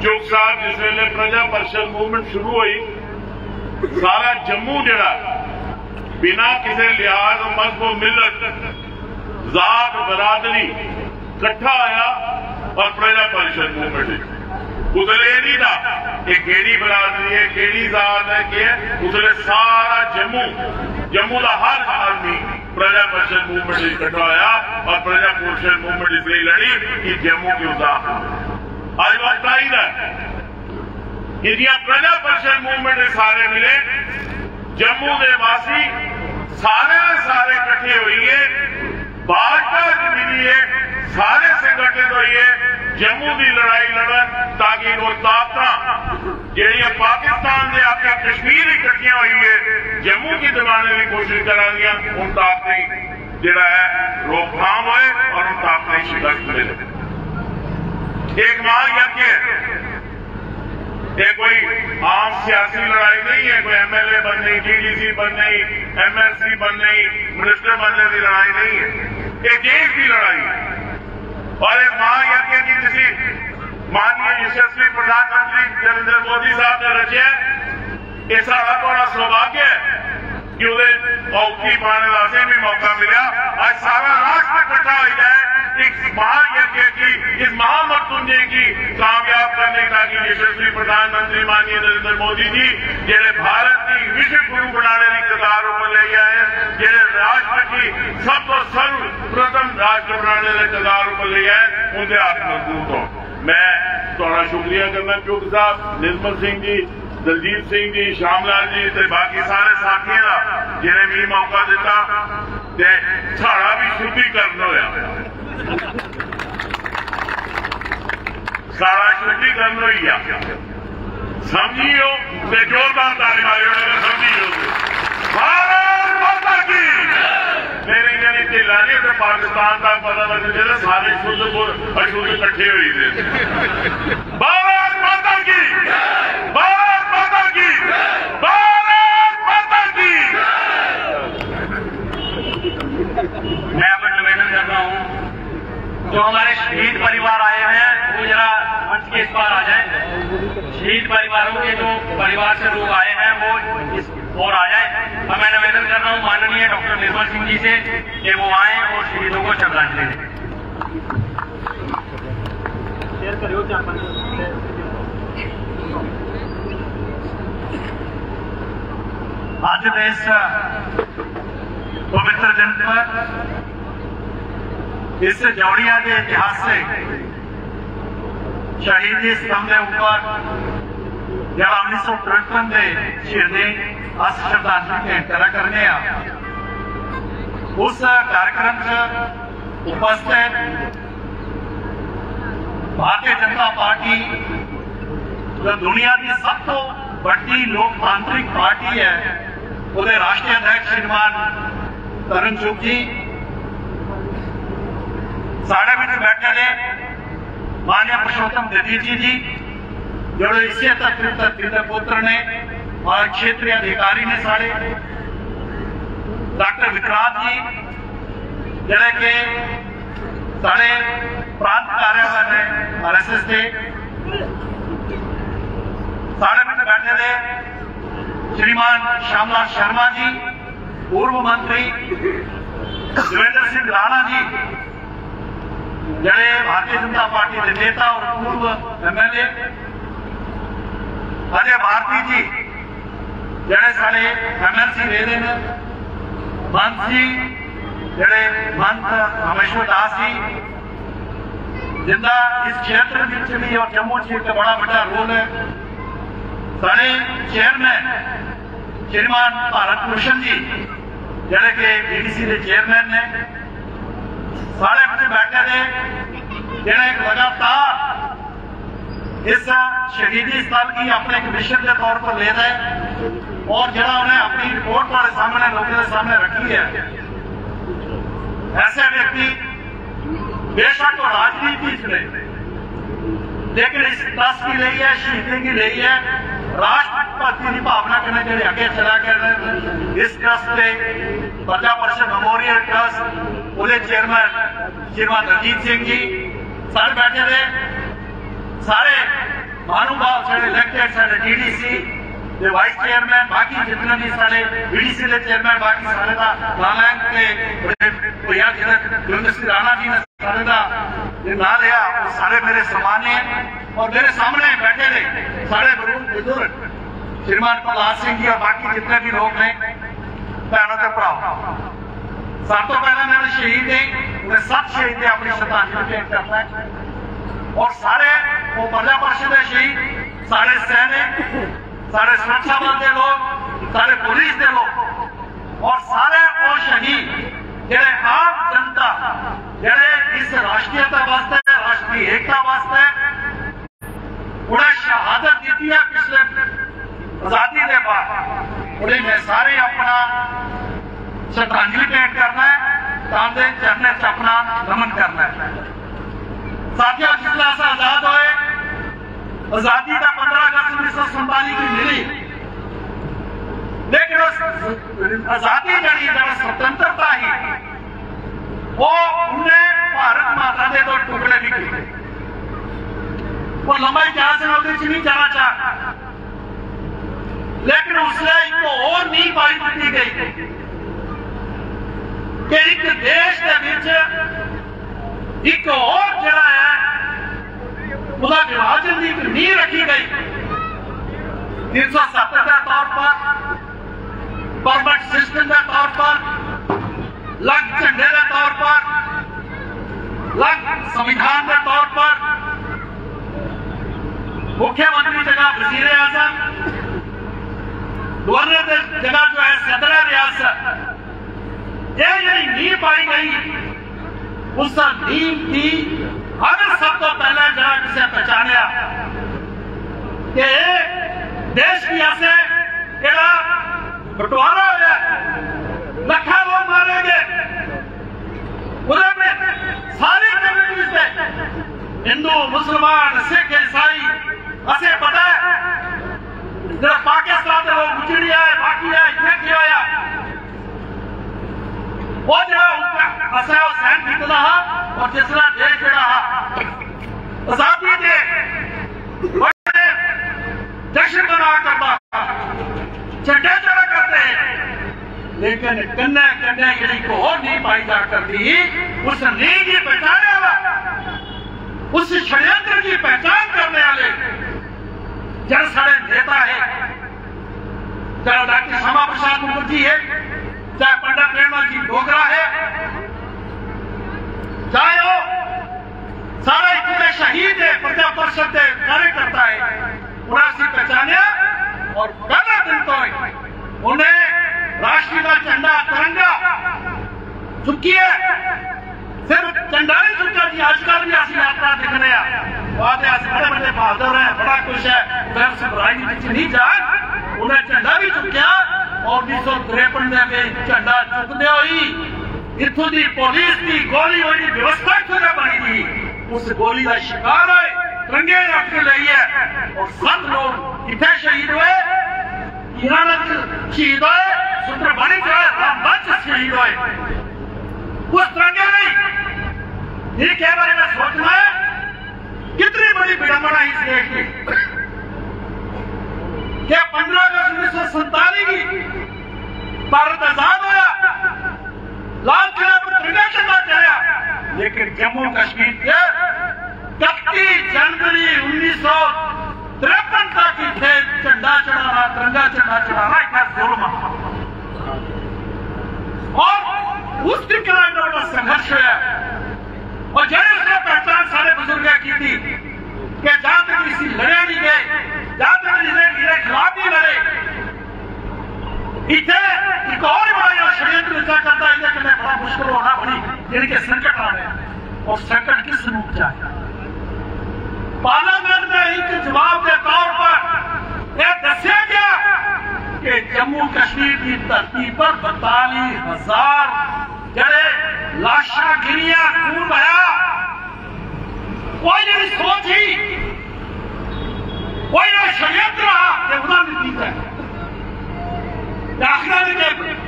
चुग साहब जिस वेले प्रजा परिषद मूवमेंट शुरू हुई, सारा जम्मू जड़ा बिना किसी लिहाज मजहब मिलत जात बरादरी इकट्ठा आया और प्रजा परिषद मूवमेंट उसले नहीं था कि केड़ी बरादरी है, केड़ी जात है, कि उसले सारा जम्मू का हर आदमी प्रजा परिषद मूवमेंट इकट्ठा आया और प्रजा परिषद मूवमेंट इसलिए लड़ी कि जम्मू की उदाहरण आज वक्त आई कि जिया प्रजा परिषद मूवमेंट सारे मिले, जम्मू के वासी सारे इकट्ठे हुई है, भाजपा मिली है, सारे संगठित हुई है, जम्मू की लड़ाई लड़न ताकि वो ताकत जी पाकिस्तान के आके कश्मीर इकट्ठिया हुई है, जम्मू की दबाने की कोशिश करा दिया, उन ताकत जरा है रोकथाम होए और उन ताकत शिकस्त मिले। एक मां यज्ञ ये कोई आम सियासी लड़ाई नहीं है, कोई एमएलए बनने, डीडीसी बनने, एमएलसी बनने, मिनिस्टर बनने की लड़ाई नहीं है, ये देश की लड़ाई है। और एक महायज्ञ की किसी माननीय यशस्वी प्रधानमंत्री नरेंद्र मोदी साहब ने रचे, ये सारा बड़ा सौभाग्य है कि उन्हें औखी पाने वास्ते भी मौका मिला। आज सारा राष्ट्र इकट्ठा हो जाए इस महायज्ञ की, इस महामृत्युंजय की कामयाब करने का कि यशस्वी प्रधानमंत्री माननीय नरेंद्र मोदी जी जेड़े भारत की विश्व गुरु बनाने की कतार ऊपर ले आए, जेड़े राष्ट्र की सब तो सर्वप्रथम राष्ट्र बनाने की कतार ऊपर ले आए, उनके हाथ मजबूत हो। मैं थोड़ा शुक्रिया करना चौक साहब, निर्मल सिंह जी, दलजीत सिंह जी, श्यामलाल जी ते बाकी सारे साथियों का जिन्हें भी मौका दिता ते साड़ा भी शुद्धिकरण होया, सारा शुद्धिकरण होइया, समझियो ते जोरदार ताली मारियो समझियो। भारत माता की मेरी यानी ढिलानी तो पाकिस्तान का पता लग जाए सारे शुद्ध अशुद्ध इकट्ठे हुए थे। भारत माता की, भारत माता की, भारत माता की। मैं अब निवेदन कर रहा हूं, जो हमारे शहीद परिवार आए हैं वो जरा मंच के इस पार आ जाए। शहीद परिवारों के जो परिवार से लोग आए हैं वो इस ओर आ जाए। अब मैं निवेदन कर रहा हूं माननीय डॉक्टर निर्मल सिंह जी से कि वो आए और शहीदों को श्रद्धांजलि दें। आज इस पवित्र दिन पर इस जौड़िया के इतिहास से शहीदी स्तंभ के ऊपर जब 1953 के शहीदी अस श्रद्धांजलि भेंट करा करने उस कार्यक्रम से उपस्थित भारतीय जनता पार्टी जो दुनिया की सब तो बड़ी लोकतांत्रिक पार्टी है, उन्हें राष्ट्रीय अध्यक्ष श्रीमान तरुण चुग जी, साढ़े में बैठे ने माननीय पुरुषोत्तम दीदी जी जो इसी तक पुत्र ने और क्षेत्रीय अधिकारी ने साढ़े डॉक्टर विक्रांत जी जड़े के साढ़े प्रांत कार्यालय में RSS थे, साढ़े में बैठे थे श्रीमान श्यामलाल शर्मा जी, पूर्व मंत्री देवेंद्र सिंह राणा जी जड़े भारतीय जनता पार्टी के नेता और पूर्व MLA, अजय भारती जी जड़े साढ़े MLC रहे हैं, महंत जी जड़े महंत रामेश्वर दास जी जिंदा इस क्षेत्र में भी और जम्मू क्षेत्र का बड़ा बड़ा रोल है, साढ़े चेयरमैन श्रीमान भारत भूषण जी जड़े के BDC के चेयरमैन ने, साढ़े बच्चे बैठे थे जड़े लगातार इस शहीदी स्थल की अपने एक मिशन के तौर पर ले रहे और जरा उन्हें अपनी रिपोर्ट हमारे सामने लोगों के सामने रखी है। ऐसे व्यक्ति बेशक तो राजनीति से लेकिन इस ट्रस्ट की ली है, शहीदी की ली है, राष्ट्रपति की भावना करने के लिए आगे चला कर इस ट्रस्ट से प्रजा परिषद मेमोरियल ट्रस्ट पूरे चेयरमैन श्रीमान दलजीत सिंह जी सारे बैठे थे, सारे महानुभाव साढ़े इलेक्टेड साढ़े DDC वाइस चेयरमैन बाकी जितने भी साढ़े BDC के चेयरमैन बाकी सारे का नारायण के भैया देवेंद्र सिंह राणा जी ने सारे का ना लिया, वो सारे मेरे सामान्य हैं और मेरे सामने बैठे थे सारे बुजुर्ग श्रीमान प्रहलाद सिंह जी और बाकी जितने भी लोग हैं भैनों के भराओ। सब तो पहले मेरे शहीद है उन्हें सब शहीद है अपनी श्रद्धांजलि भेंट करना है और सारे वो प्रजा परिषद है शहीद, सारे सैनिक, सारे सुरक्षा बल के लोग, सारे पुलिस के लोग और सारे वो शहीद जेड़े आम जनता जेड़े इस राष्ट्रीयता वास्ते राष्ट्रीय एकता वास्ते उन्हें शहादत दी है पिछले आजादी के बाद, उन्हें मैं सारे अपना श्रद्धांजलि भेंट करना है, तांदे चरने से अपना नमन करना है। साथियों जिसला से आजाद होए आजादी का 15 अगस्त अगस्त 1947 की मिली, लेकिन आजादी जड़ी स्वतंत्रता ही वो उन्हें भारत माता के दो टुकड़े भी किए। वो लंबा इतिहास नहीं जाना चाहता, लेकिन उसने एक और नींव पाई दी गई कि एक देश के बीच एक और जरा है विभाजन की नींव रखी गई 370 के तौर पर, परमट सिस्टम के तौर पर, लग झंडे के तौर पर, लग संविधान के तौर पर, मुख्यमंत्री जगह वजीर आजम, गवर्नर जगह जो है सदर रियासत, ये नींव पाई गई उस नींव की अगर सब तो पहले जरा किसे पहचानिया कि देश की ऐसे बंटवारा हो गया, लखा लोग मारेंगे, उधर में सारी कम्युनिटीज पे हिंदू, मुसलमान, सिख, ईसाई ऐसे पता है जरा पाकिस्तान में वो गुजरी है, बाकी है, इतने किया वो जरा असा सहन कितना और जिसरा देश जरा आजादी दे जश्न मना करता, झंडे चढ़ा करते हैं, लेकिन कन्या कन्या गिरी को और नहीं पाई जा करती, उस नींव की पहचान वाला, उस षड्यंत्र की पहचान करने वाले जन सारे नेता है, चाहे डॉक्टर श्यामा प्रसाद मुखर्जी है, चाहे पंडित प्रेमनाथ जी डोगरा है, चाहे वो सारा इतने शहीद है, प्रजा परिषद कार्यकर्ता है, उन्हें पहचाने और पहले दिन तो उन्हें राष्ट्र का झंडा तिरंगा चुकी है, सिर्फ झंडा नहीं चुका जी, आजकल भी ऐसी यात्रा दिखने बड़े बड़े बहादुर है, बड़ा कुछ है, राजनीति नहीं जाए, उन्हें झंडा भी चुकिया और 1953 में झंडा चुकने हुई इतों की पुलिस की गोली वाली व्यवस्था क्यों बनी थी, उस गोली का शिकार है, तिरंगे रख के ली है और 7 लोग इतने शहीद हुए, शहीद हुए, सुंदरबनी जो है रामबंश शहीद हुए, उस तिरंगे नहीं, ये क्या बारे में सोचना है, कितनी बड़ी विडंबना इस देश की, क्या 15 अगस्त 1947 की भारत आजाद होया, लाल किला पर तिरंगा झंडा चढ़ा, लेकिन जम्मू कश्मीर के 31 जनवरी 1953 तक इतने झंडा चढ़ाना, तिरंगा झंडा चढ़ाना इतना जुल्म और उस दिन का संघर्ष हुआ और जैसे उसने पहचान सारे बुजुर्ग की थी कि जहां तक किसी लड़े नहीं गए, जहां तक इनके खिलाफ नहीं लड़े, इतने एक और बड़ा षड्यंत्र रचा करता है, बड़ा मुश्किल होना पड़ी, जिनके संकट आ रहे और संकट किस रूप चाहे। पार्लियामेंट में एक जवाब के तौर पर यह दसिया गया कि जम्मू कश्मीर की धरती पर 42,000 जड़े लाशा गिरिया, खून बहा, कोई नहीं सोची, कोई नहीं षड्यंत्र रहा कि उन्होंने दी जाए,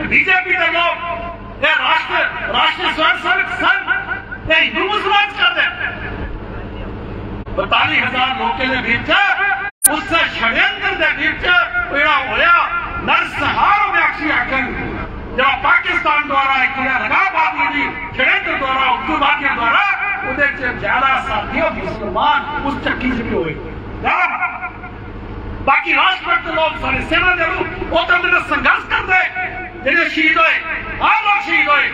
बीजेपी के लोग राष्ट्रीय स्वयंसेवक संघ हिंदू मुसलमान कर दे 42,000 लोगों के बीच उससे षड्यंत्र के बीच होया नरसंहार व्याक्षी आकर जब पाकिस्तान द्वारा एक लगाबादी थी षड्यंत्र द्वारा उग्रवादियों द्वारा उन्हें ज्यादा साथियों मुसलमान उस चक्की से भी हुए, बाकी राष्ट्रभक्त लोग सारे सेना दे वो तो मेरे संघर्ष करते जिन्हें शहीद हुए, आप लोग शहीद हुए,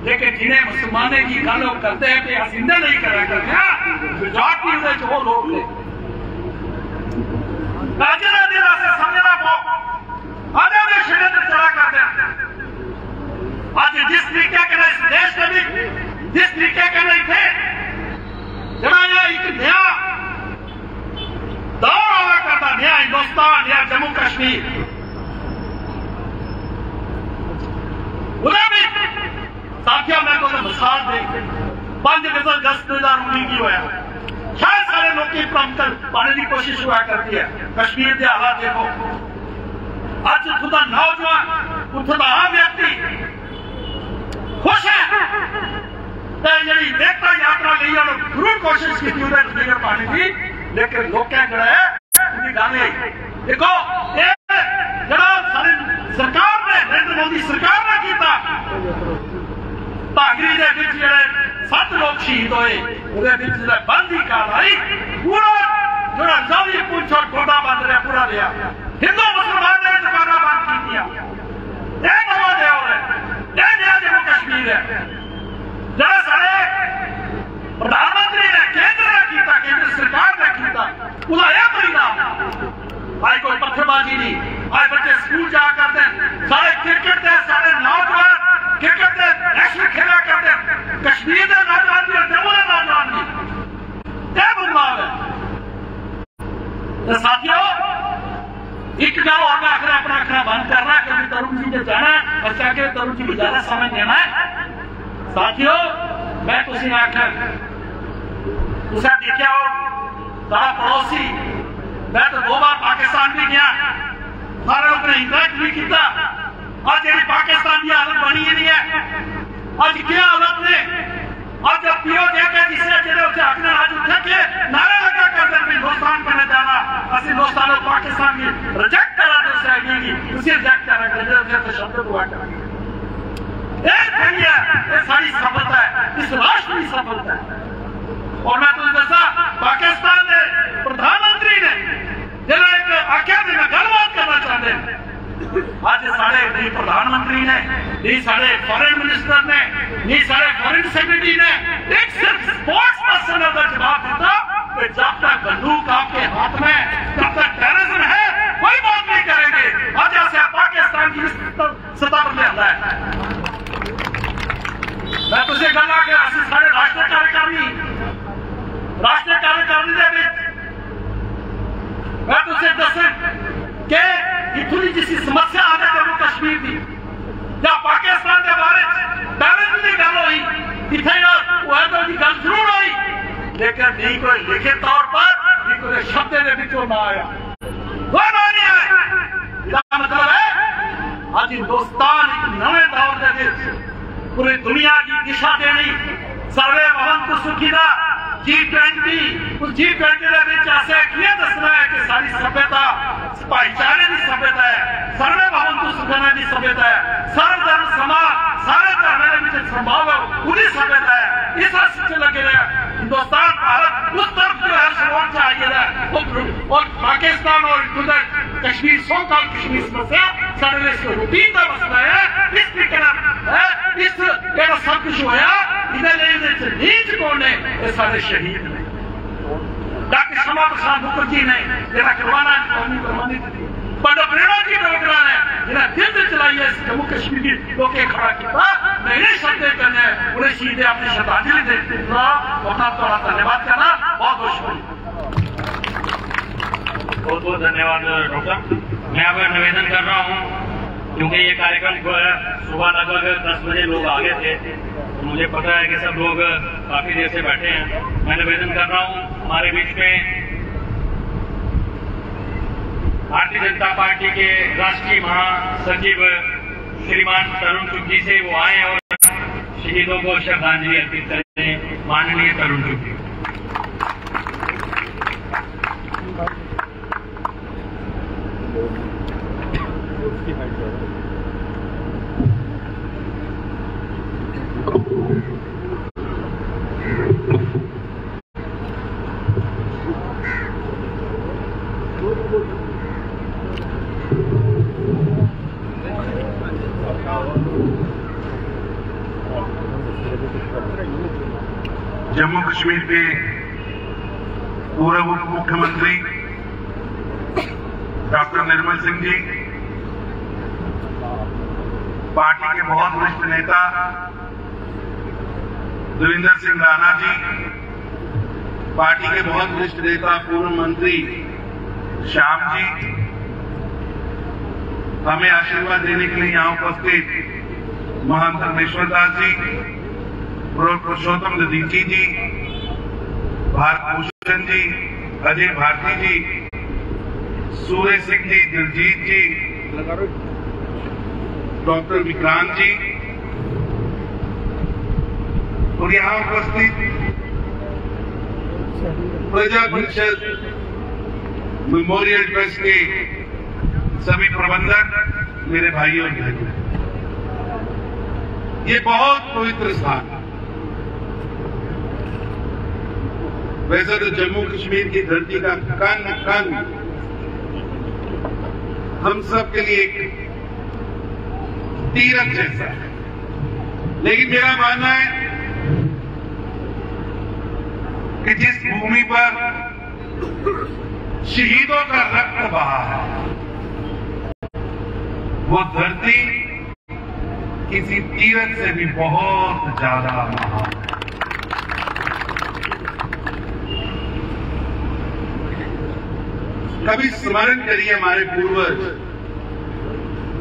लेकिन जिन्हें मुसलमाने की गल करते हैं कि जिंदा नहीं करा करते गुजरात वो लोग थे समझना पो आधे में षड्यंत्र चला करते आज जिस तरीके के इस देश में भी जिस तरीके के नहीं थे जरा एक नया दौर आवा करता, नया हिंदुस्तान, नया जम्मू कश्मीर, उन्हें भी साथियों मैं को मिसाल दे 5 अगस्त 2019 की होया शायद सारे लोग की पाने की कोशिश हुआ करती है। कश्मीर के हालात देखो, आज खुदा नौजवान उत्थों आम व्यक्ति खुश है जी एकता यात्रा ली जरूर कोशिश की फिगर पाने की, लेकिन लोग जो है गल देखो जरा सरकार ने नरेंद्र मोदी सरकार ने किया भागरी के 7 लोग शहीद होए बंद ही कार्रवाई पूरा जो जल्दी पूछ और गोडा बंद रहा पूरा लिया हिंदू मुसलमान ने दुकाना बंद की नवा नया जम्मू कश्मीर है जरा सारे प्रधानमंत्री ने केंद्र ने किया, केंद्र सरकार ने किया बुलाया परिणाम आज कोई पत्थरबाजी नहीं। आज बच्चे स्कूल जा करते हैं, सारे क्रिकेट के सारे नौजवान क्रिकेट के नेशनल खेला करते हैं, कश्मीर के नौजवान भी जम्मू के नौजवान भी क्या बदलाव है। तो साथियों एक गल और मैं आखिर अपना आखना बंद करना क्योंकि तरुण जी ने जाना बच्चा के तरुण जी को ज्यादा समय देना है। साथियों मैं तुझे आखिर तुझे देखा हो सारा पड़ोसी, मैं तो 2 बार पाकिस्तान भी गया, सारे लोग ने इंटरेक्ट भी किया। आज जी पाकिस्तान की हालत बनी ही नहीं है, आज क्या हालत ने आज जब पीओ देखे जिसे जो आखिर आज उठे के नारे लगा करते हैं हिंदुस्तान करने जाना असं हिंदुस्तान और पाकिस्तान की रिजेक्ट करा दो उस आइडिया की उसे रिजेक्ट करा शब्द हुआ करेंगे। ये सारी सफलता है, इस राष्ट्र की सफलता है। और मैं तुझे दसा पाकिस्तान के प्रधानमंत्री ने जरा एक आख्या में गलबात करना चाहते हैं। आज साढ़े नहीं प्रधानमंत्री ने नहीं साढ़े फॉरेन मिनिस्टर ने नहीं साढ़े फॉरेन सेक्रेटरी ने एक सिर्फ स्पोर्ट्स पर्सन का जवाब दिया कि जब तक बंदूक आपके हाथ में तब तक टेररिज्म है कोई बात नहीं करेंगे। आज ऐसे पाकिस्तान की सत्ता पर ले आता है। मैं तुझे कहना कि असं सारे राष्ट्रीय कार्यकारिणी मैं तुझे दस कि इतों की जिस समस्या आ गई जम्मू कश्मीर की या पाकिस्तान के बारे टेररिज्म की गल हुई इतने की गल जरूर हुई, लेकिन नहीं कोई लिखित तौर पर नहीं कोई शब्द के ना आया वो ना नहीं आया। मतलब है आज हिंदुस्तान एक नवे दौर के पूरी दुनिया की दिशा देनी सर्वे भवन्तु सुखिनः G20 उस G20 ऐसे किए दसना है कि सारी सभ्यता भाईचारे की सभ्यता है, सर्वे भवन्तु सुखिनः की सभ्यता है, सर्वधर्म समाज सारे धर्म संभव है पूरी सभ्यता है। इस अर्थ से लगे रहे हिंदुस्तान भारत उस तरफ जो है सर्वोच्च चाहिए और पाकिस्तान और उधर कश्मीर सो-कॉल्ड कश्मीर समस्या सारे रूटीन का मसला है। इस तरीके इस सब कुछ होया नीच कौन ने ये सारे शहीद ने डॉक्टर श्यामा प्रसाद मुखर्जी ने जरा करवाना पंडित प्रेरणा जी डोगरा ने जरा दिल से चलाई है जम्मू कश्मीर की लोग खड़ा किया मेरे शब्द करने उन्हें शहीद अपनी श्रद्धांजलि देते थोड़ा धन्यवाद करना बहुत बहुत शुक्रिया। बहुत बहुत धन्यवाद डॉक्टर। मैं अब निवेदन कर रहा हूँ क्योंकि ये कार्यक्रम सुबह लगभग 10 बजे लोग आ गए थे, तो मुझे पता है कि सब लोग काफी देर से बैठे हैं। मैं निवेदन कर रहा हूँ हमारे बीच में भारतीय जनता पार्टी के राष्ट्रीय महासचिव श्रीमान तरुण चुग जी से वो आए और शहीदों को श्रद्धांजलि अर्पित करें। माननीय तरुण चुग जी। जम्मू कश्मीर के पूर्व उप मुख्यमंत्री डॉक्टर निर्मल सिंह जी, पार्टी के बहुत वरिष्ठ नेता देवेंद्र सिंह राणा जी, पार्टी के बहुत वरिष्ठ नेता पूर्व मंत्री श्याम जी, हमें आशीर्वाद देने के लिए यहाँ उपस्थित महंत धर्मेश्वर दास जी, पुरुषोत्तम ददीची जी, भारत रोशन जी, अजय भारती जी, सूर्य सिंह जी, दिलजीत जी, डॉक्टर विक्रांत जी और यहाँ उपस्थित प्रजा परिषद मेमोरियल ट्रस्ट के सभी प्रबंधक, मेरे भाइयों और बहनों, ये बहुत पवित्र स्थान है। वैसे तो जम्मू कश्मीर की धरती का कण कण हम सब के लिए एक तीरथ जैसा है, लेकिन मेरा मानना है कि जिस भूमि पर शहीदों का रक्त बहा है, वो धरती किसी तीरथ से भी बहुत ज्यादा महान है। कभी स्मरण करिए हमारे पूर्वज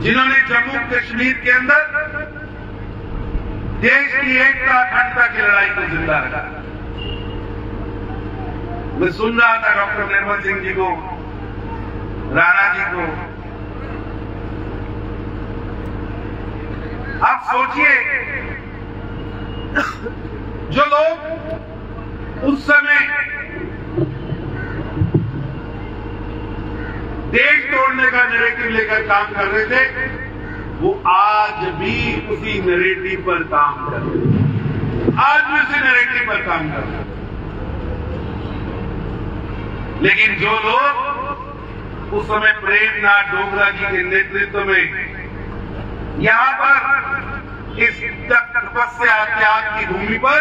जिन्होंने जम्मू कश्मीर के अंदर देश की एकता अखंडता की लड़ाई को जिंदा रखा। मैं सुन रहा था डॉक्टर निर्मल सिंह जी को, राणा जी को। आप सोचिए, जो लोग उस समय देश तोड़ने का नैरेटिव लेकर काम कर रहे थे, वो आज भी उसी नैरेटिव पर काम कर रहे हैं, आज भी उसी नैरेटिव पर काम कर रहे हैं। लेकिन जो लोग उस समय प्रेमनाथ डोगरा जी के नेतृत्व में यहां पर इस तपस्या त्याग की भूमि पर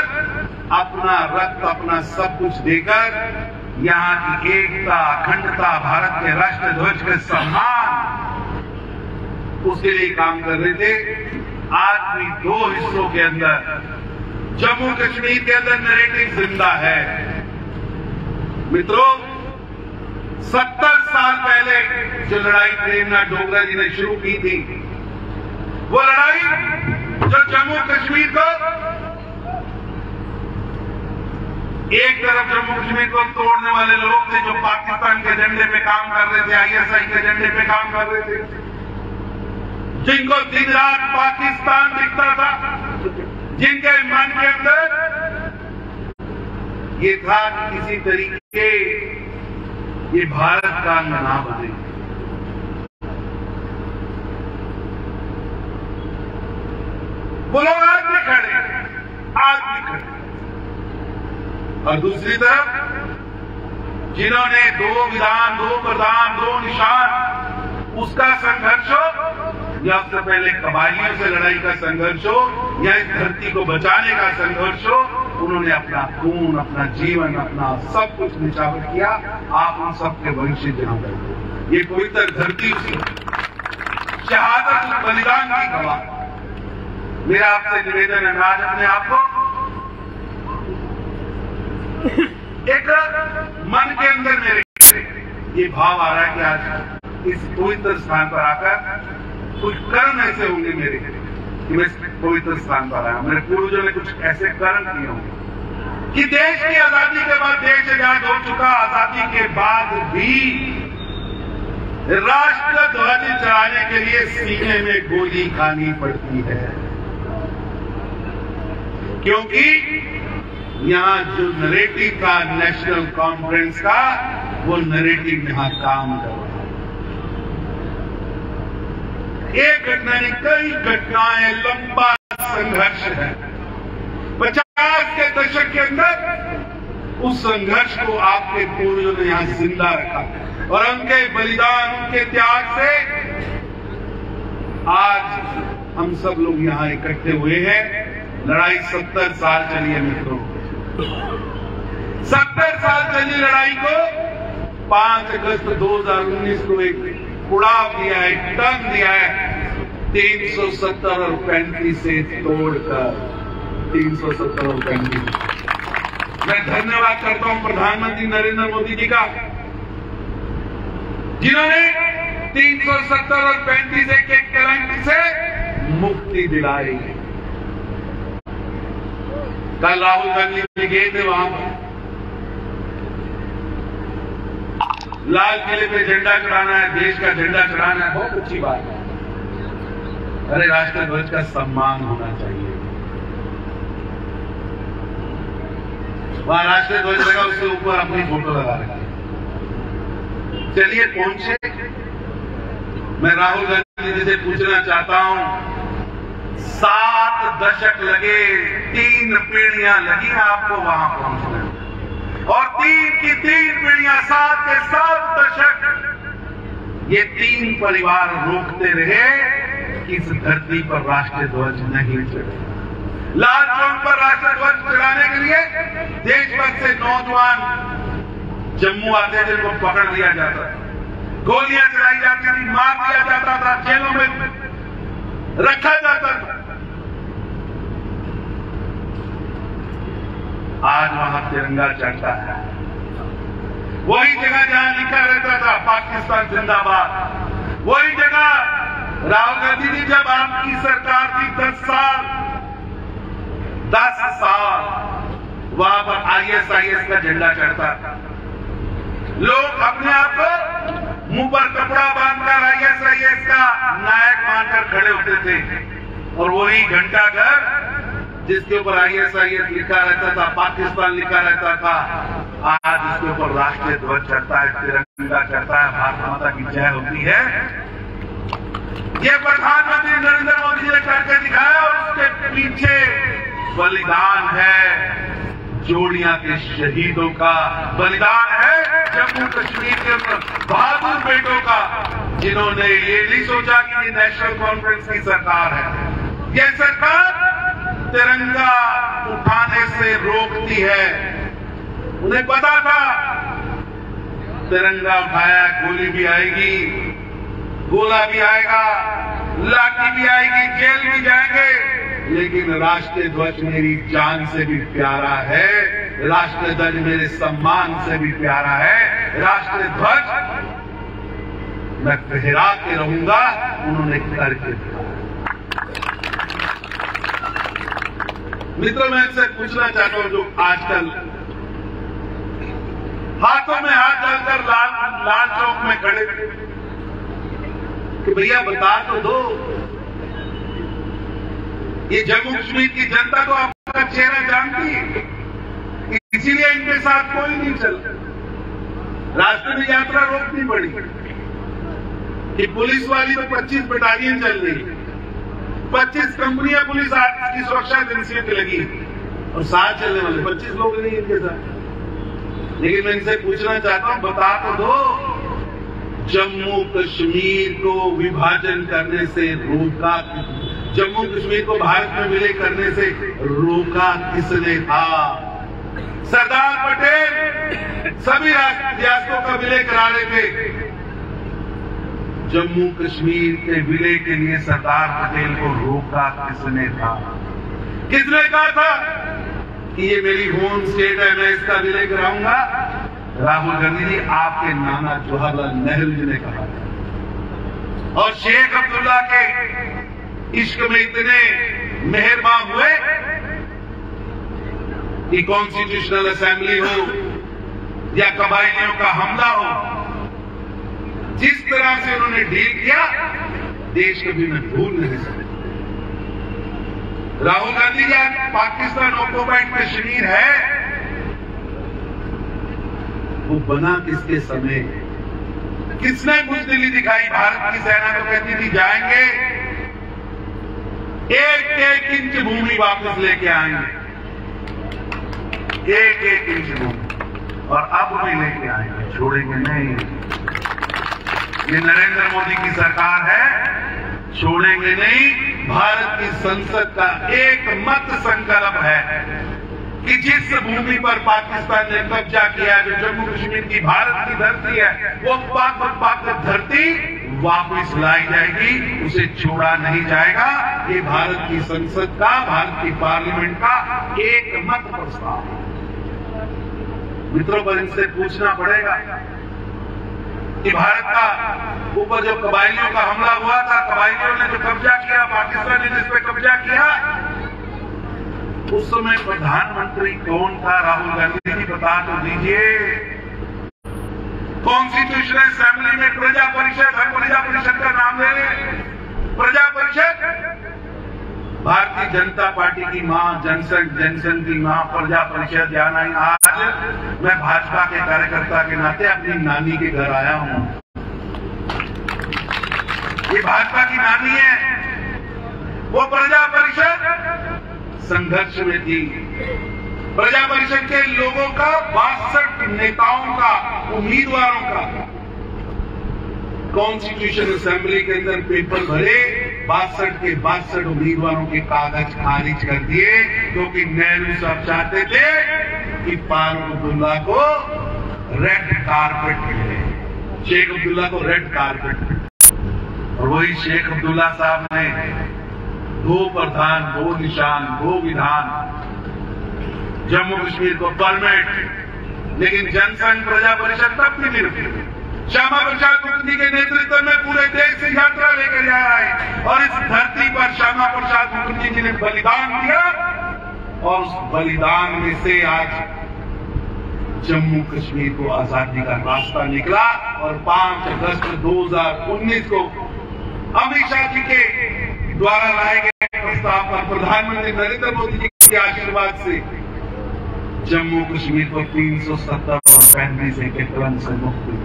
अपना रक्त, अपना सब कुछ देकर यहां की एकता, अखंडता, भारत के राष्ट्र ध्वज के सम्मान, उसके लिए काम कर रहे थे, आज भी दो हिस्सों के अंदर जम्मू कश्मीर के अंदर नैरेटिव जिंदा है। मित्रों, 70 साल पहले जो लड़ाई प्रेमनाथ डोगरा जी ने शुरू की थी, वो लड़ाई जो जम्मू कश्मीर को, एक तरफ जम्मू कश्मीर को तोड़ने वाले लोग थे जो पाकिस्तान के एजेंडे पे काम कर रहे थे, आईएसआई के एजेंडे पे काम कर रहे थे, जिनको दिन रात पाकिस्तान दिखता था, जिनके मन के अंदर ये था कि किसी तरीके ये भारत का अंग ना बने। वो लोग आज भी खड़े, आज भी खड़े। और दूसरी तरफ जिन्होंने दो विधान, दो प्रधान, दो निशान, उसका संघर्ष हो या उससे पहले कबायलियों से लड़ाई का संघर्ष हो या इस धरती को बचाने का संघर्ष हो, उन्होंने अपना खून, अपना जीवन, अपना सब कुछ निछावर किया। आप उन सबके भविष्य जहां बैठे, ये पवित्र धरती उसी शहादत, बलिदान की गवाह। मेरा आपसे निवेदन है, आज अपने आप को एक मन के अंदर मेरे ये भाव आ रहा है कि आज इस पवित्र स्थान पर आकर कुछ कर्म ऐसे होंगे मेरे कि मैं इस पवित्र स्थान पर आया। मेरे पूर्वजों ने कुछ ऐसे कर्म किए होंगे कि देश की आजादी के बाद देश आजाद हो चुका, आजादी के बाद भी राष्ट्र ध्वज चढ़ाने के लिए सीने में गोली खानी पड़ती है, क्योंकि यहां जो नैरेटिव का नेशनल कॉन्फ्रेंस का, वो नैरेटिव यहां काम कर रहा है। एक घटना नहीं, कई घटनाएं, लंबा संघर्ष है। 50 के दशक के अंदर उस संघर्ष को आपके पूर्वजों ने यहां जिंदा रखा और उनके बलिदान, उनके त्याग से आज हम सब लोग यहां इकट्ठे हुए हैं। लड़ाई 70 साल चली है मित्रों, 70 साल चली लड़ाई को 5 अगस्त 2019 को एक उड़ाव दिया है, एक टर्न दिया है 370 और 35 से तोड़कर 370 और 35। मैं धन्यवाद करता हूं प्रधानमंत्री नरेंद्र मोदी जी का, जिन्होंने 370 और 35 के कलंक से मुक्ति दिलाई। कल राहुल गांधी जी गए थे वहां पर, लाल किले पे झंडा चढ़ाना है, देश का झंडा चढ़ाना है, बहुत अच्छी बात है। अरे राष्ट्र ध्वज का सम्मान होना चाहिए। वहां राष्ट्र ध्वज लगा, उसके ऊपर अपनी फोटो लगा रखी। चलिए पहुंचे। मैं राहुल गांधी जी से पूछना चाहता हूं, 7 दशक लगे, 3 पीढ़ियां लगी आपको वहां पहुंचने, और 3 की 3 पीढ़ियां, 7 के 7 दशक ये 3 परिवार रोकते रहे कि इस धरती पर राष्ट्रीय ध्वज नहीं चढ़े। लाल चौक पर राष्ट्रीय ध्वज चढ़ाने के लिए देश भर से नौजवान जम्मू आते थे, उनको पकड़ लिया जाता था, गोलियां चलाई जाती थी, मार दिया जाता था, जेलों में रखा जाता था। आज वहां तिरंगा चढ़ता है, वही जगह जहां लिखा रहता था पाकिस्तान जिंदाबाद, वही जगह राहुल गांधी जी जब आपकी सरकार थी 10 साल वहां पर ISIS का झंडा चढ़ता था। लोग अपने आप को मुंह पर कपड़ा बांधकर ISIS का नायक मानकर खड़े होते थे, और वही घंटाघर जिसके ऊपर ISIS लिखा रहता था, पाकिस्तान लिखा रहता था, आज इसके ऊपर राष्ट्रीय ध्वज चढ़ता है, तिरंगा चढ़ता है, भारत माता की जय होती है। ये प्रधानमंत्री नरेंद्र मोदी जी ने करके दिखाया, और उसके पीछे बलिदान है जोड़ियां के शहीदों का, बलिदान है जम्मू कश्मीर के बहादुर बेटों का, जिन्होंने ये नहीं सोचा कि ये नेशनल कॉन्फ्रेंस की सरकार है। ये सरकार तिरंगा उठाने से रोकती है। उन्हें पता था तिरंगा उठाया गोली भी आएगी, गोला भी आएगा, लाठी भी आएगी, जेल भी जाएंगे, लेकिन राष्ट्रीय ध्वज मेरी जान से भी प्यारा है, राष्ट्रीय ध्वज मेरे सम्मान से भी प्यारा है, राष्ट्रीय ध्वज मैं फहरा के रहूंगा। उन्होंने करके दिखाया। मित्रों, मैं इससे पूछना चाहता हूं जो आजकल हाथों में हाथ डालकर लाल चौक में खड़े कि भैया बता तो दो, ये जम्मू कश्मीर की जनता तो आपका चेहरा जानती है, इसीलिए इनके साथ कोई नहीं चल। रास्ते में यात्रा रोकनी पड़ी कि पुलिस वाली तो 25 बटालियन चल रही, 25 कंपनियां पुलिस की सुरक्षा एजेंसियों की लगी, और साथ चलने वाले 25 लोग नहीं इनके साथ। लेकिन मैं इनसे पूछना चाहता हूं, बता तो दो, जम्मू कश्मीर को विभाजन करने से रोका, जम्मू कश्मीर को भारत में विलय करने से रोका किसने था? सरदार पटेल सभी रियासतों का विलय करा रहे थे। जम्मू कश्मीर के विलय के लिए सरदार पटेल को रोका किसने था? किसने कहा था कि ये मेरी होम स्टेट है, मैं इसका विलय कराऊंगा? राहुल गांधी जी, आपके नाना जवाहरलाल नेहरू जी ने कहा। और शेख अब्दुल्ला के इश्क में इतने मेहरबान हुए कि कॉन्स्टिट्यूशनल असेंबली हो या कबायलियों का हमला हो, जिस तरह से उन्होंने डील किया, देश कभी मैं भूल नहीं सकता। राहुल गांधी जी, पाकिस्तान ऑक्युपाइड कश्मीर है, वो बना किसके समय? किसने बुज़दिली दिखाई? भारत की सेना तो कहती थी जाएंगे, एक इंच भूमि वापस लेके आएंगे, एक इंच भूमि, और अब भी लेके आएंगे, छोड़ेंगे नहीं। ये नरेंद्र मोदी की सरकार है, छोड़ेंगे नहीं। भारत की संसद का एक मत संकल्प है कि जिस भूमि पर पाकिस्तान ने कब्जा किया, जो जम्मू कश्मीर की भारत की धरती है, वो पाक धरती वापस लाई जाएगी, उसे छोड़ा नहीं जाएगा। ये भारत की संसद का, भारत की पार्लियामेंट का एक मत प्रस्ताव। मित्रों, पर इनसे पूछना पड़ेगा कि भारत का ऊपर जो कबायलियों का हमला हुआ था, कबायलियों ने जो कब्जा किया, पाकिस्तान ने जिस पे कब्जा किया, उस समय प्रधानमंत्री कौन था? राहुल गांधी जी, बता तो दीजिए। कॉन्स्टिट्यूशनल असेंबली में प्रजा परिषद, हर प्रजा परिषद का नाम ले रहे। प्रजा परिषद भारतीय जनता पार्टी की मां, जनसंघ की मां प्रजा परिषद या नहीं। आज मैं भाजपा के कार्यकर्ता के नाते अपनी नानी के घर आया हूं। ये भाजपा की नानी है। वो प्रजा परिषद संघर्ष में थी। प्रजा परिषद के लोगों का, 62 नेताओं का, उम्मीदवारों का कॉन्स्टिट्यूशन असेंबली के अंदर पेपर भरे, 62 के 62 उम्मीदवारों के कागज खारिज कर दिए, क्योंकि नेहरू साहब चाहते थे कि फारूक अब्दुल्ला को रेड कारपेट मिले, शेख अब्दुल्ला को रेड कारपेट मिले। और वही शेख अब्दुल्ला साहब ने 2 प्रधान, 2 निशान, 2 विधान, जम्मू कश्मीर को परमिट, लेकिन जनसंघ प्रजा परिषद तब भी नहीं रुकी। श्यामा प्रसाद मुखर्जी के नेतृत्व में पूरे देश से यात्रा लेकर जा रहा है और इस धरती पर श्यामा प्रसाद मुखर्जी जी ने बलिदान दिया और उस बलिदान में से आज जम्मू कश्मीर को आजादी का रास्ता निकला। और 5 अगस्त 2019 को अमित शाह जी के द्वारा लाए गए प्रस्ताव पर प्रधानमंत्री नरेंद्र मोदी जी के आशीर्वाद से जम्मू कश्मीर को 370 और 35 के क्रम से मुक्ति।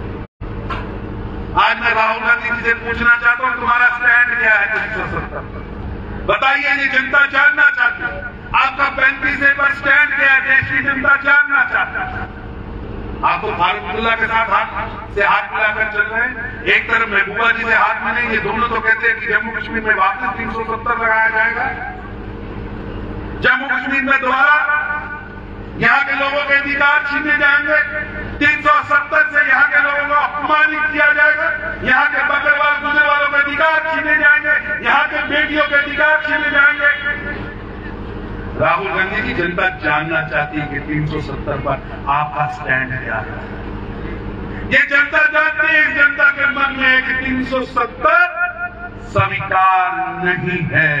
आज मैं राहुल गांधी जी से पूछना चाहता हूं, तुम्हारा स्टैंड क्या है 370? बताइए, ये जनता जानना चाहती है। आपका 35 पर स्टैंड क्या है, देश की जनता जानना चाहती है। आप तो फारूक अब्दुल्ला के साथ हाथ मिलाकर चल रहे हैं। एक तरफ महबूबा जी से हाथ मिलेंगे, दोनों तो कहते हैं कि जम्मू कश्मीर में वापस 370 लगाया जाएगा। जम्मू कश्मीर में दोबारा यहाँ के लोगों के अधिकार छीने जाएंगे। 370 से यहाँ के लोगों को अपमानित किया जाएगा। यहाँ के बकरवाल गुजर वालों के अधिकार छीने जाएंगे। यहाँ के बेटियों के अधिकार छीने जाएंगे। राहुल गांधी की जनता जानना चाहती है कि 370 पर आपका स्टैंड क्या है। ये जनता जानती है, इस जनता के मन में है कि 370 स्वीकार नहीं है,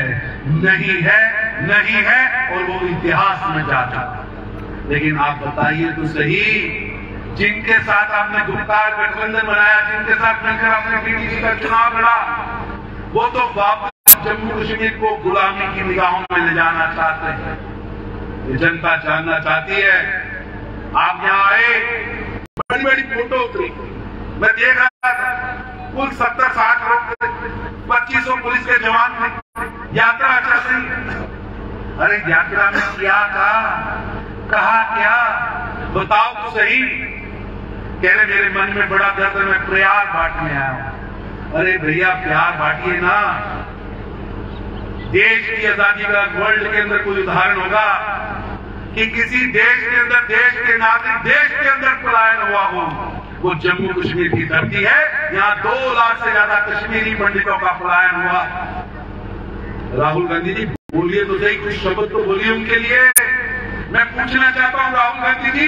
नहीं है, नहीं है, और वो इतिहास में जाता है। लेकिन आप बताइए तो सही, जिनके साथ आपने गुप्कार गठबंधन बनाया, जिनके साथ मिलकर आपने बीटीसी का चुनाव लड़ा, वो तो वापस जम्मू कश्मीर को गुलामी की निगाहों में ले जाना चाहते हैं। ये जनता जानना चाहती है। आप यहाँ आए, बड़ी बड़ी फोटो उतरी, मैं देख रहा था, कुल 70-60 लोग, 2500 पुलिस के जवान थे। यात्रा चल रही है। अरे यात्रा में क्या था, कहा क्या, बताओ तो सही। कह रहे मेरे मन में बड़ा दर्द है, मैं प्यार बांटने आया हूं। अरे भैया, प्यार बांटिए ना। देश की आजादी का वर्ल्ड के अंदर कोई उदाहरण होगा कि किसी देश के अंदर, देश के नागरिक देश के अंदर पलायन हुआ हो, वो जम्मू कश्मीर की धरती है। यहाँ 2 लाख से ज्यादा कश्मीरी पंडितों का पलायन हुआ। राहुल गांधी जी बोलिए तो सही, कुछ शब्द तो बोलिए उनके लिए। मैं पूछना चाहता हूं राहुल गांधी जी,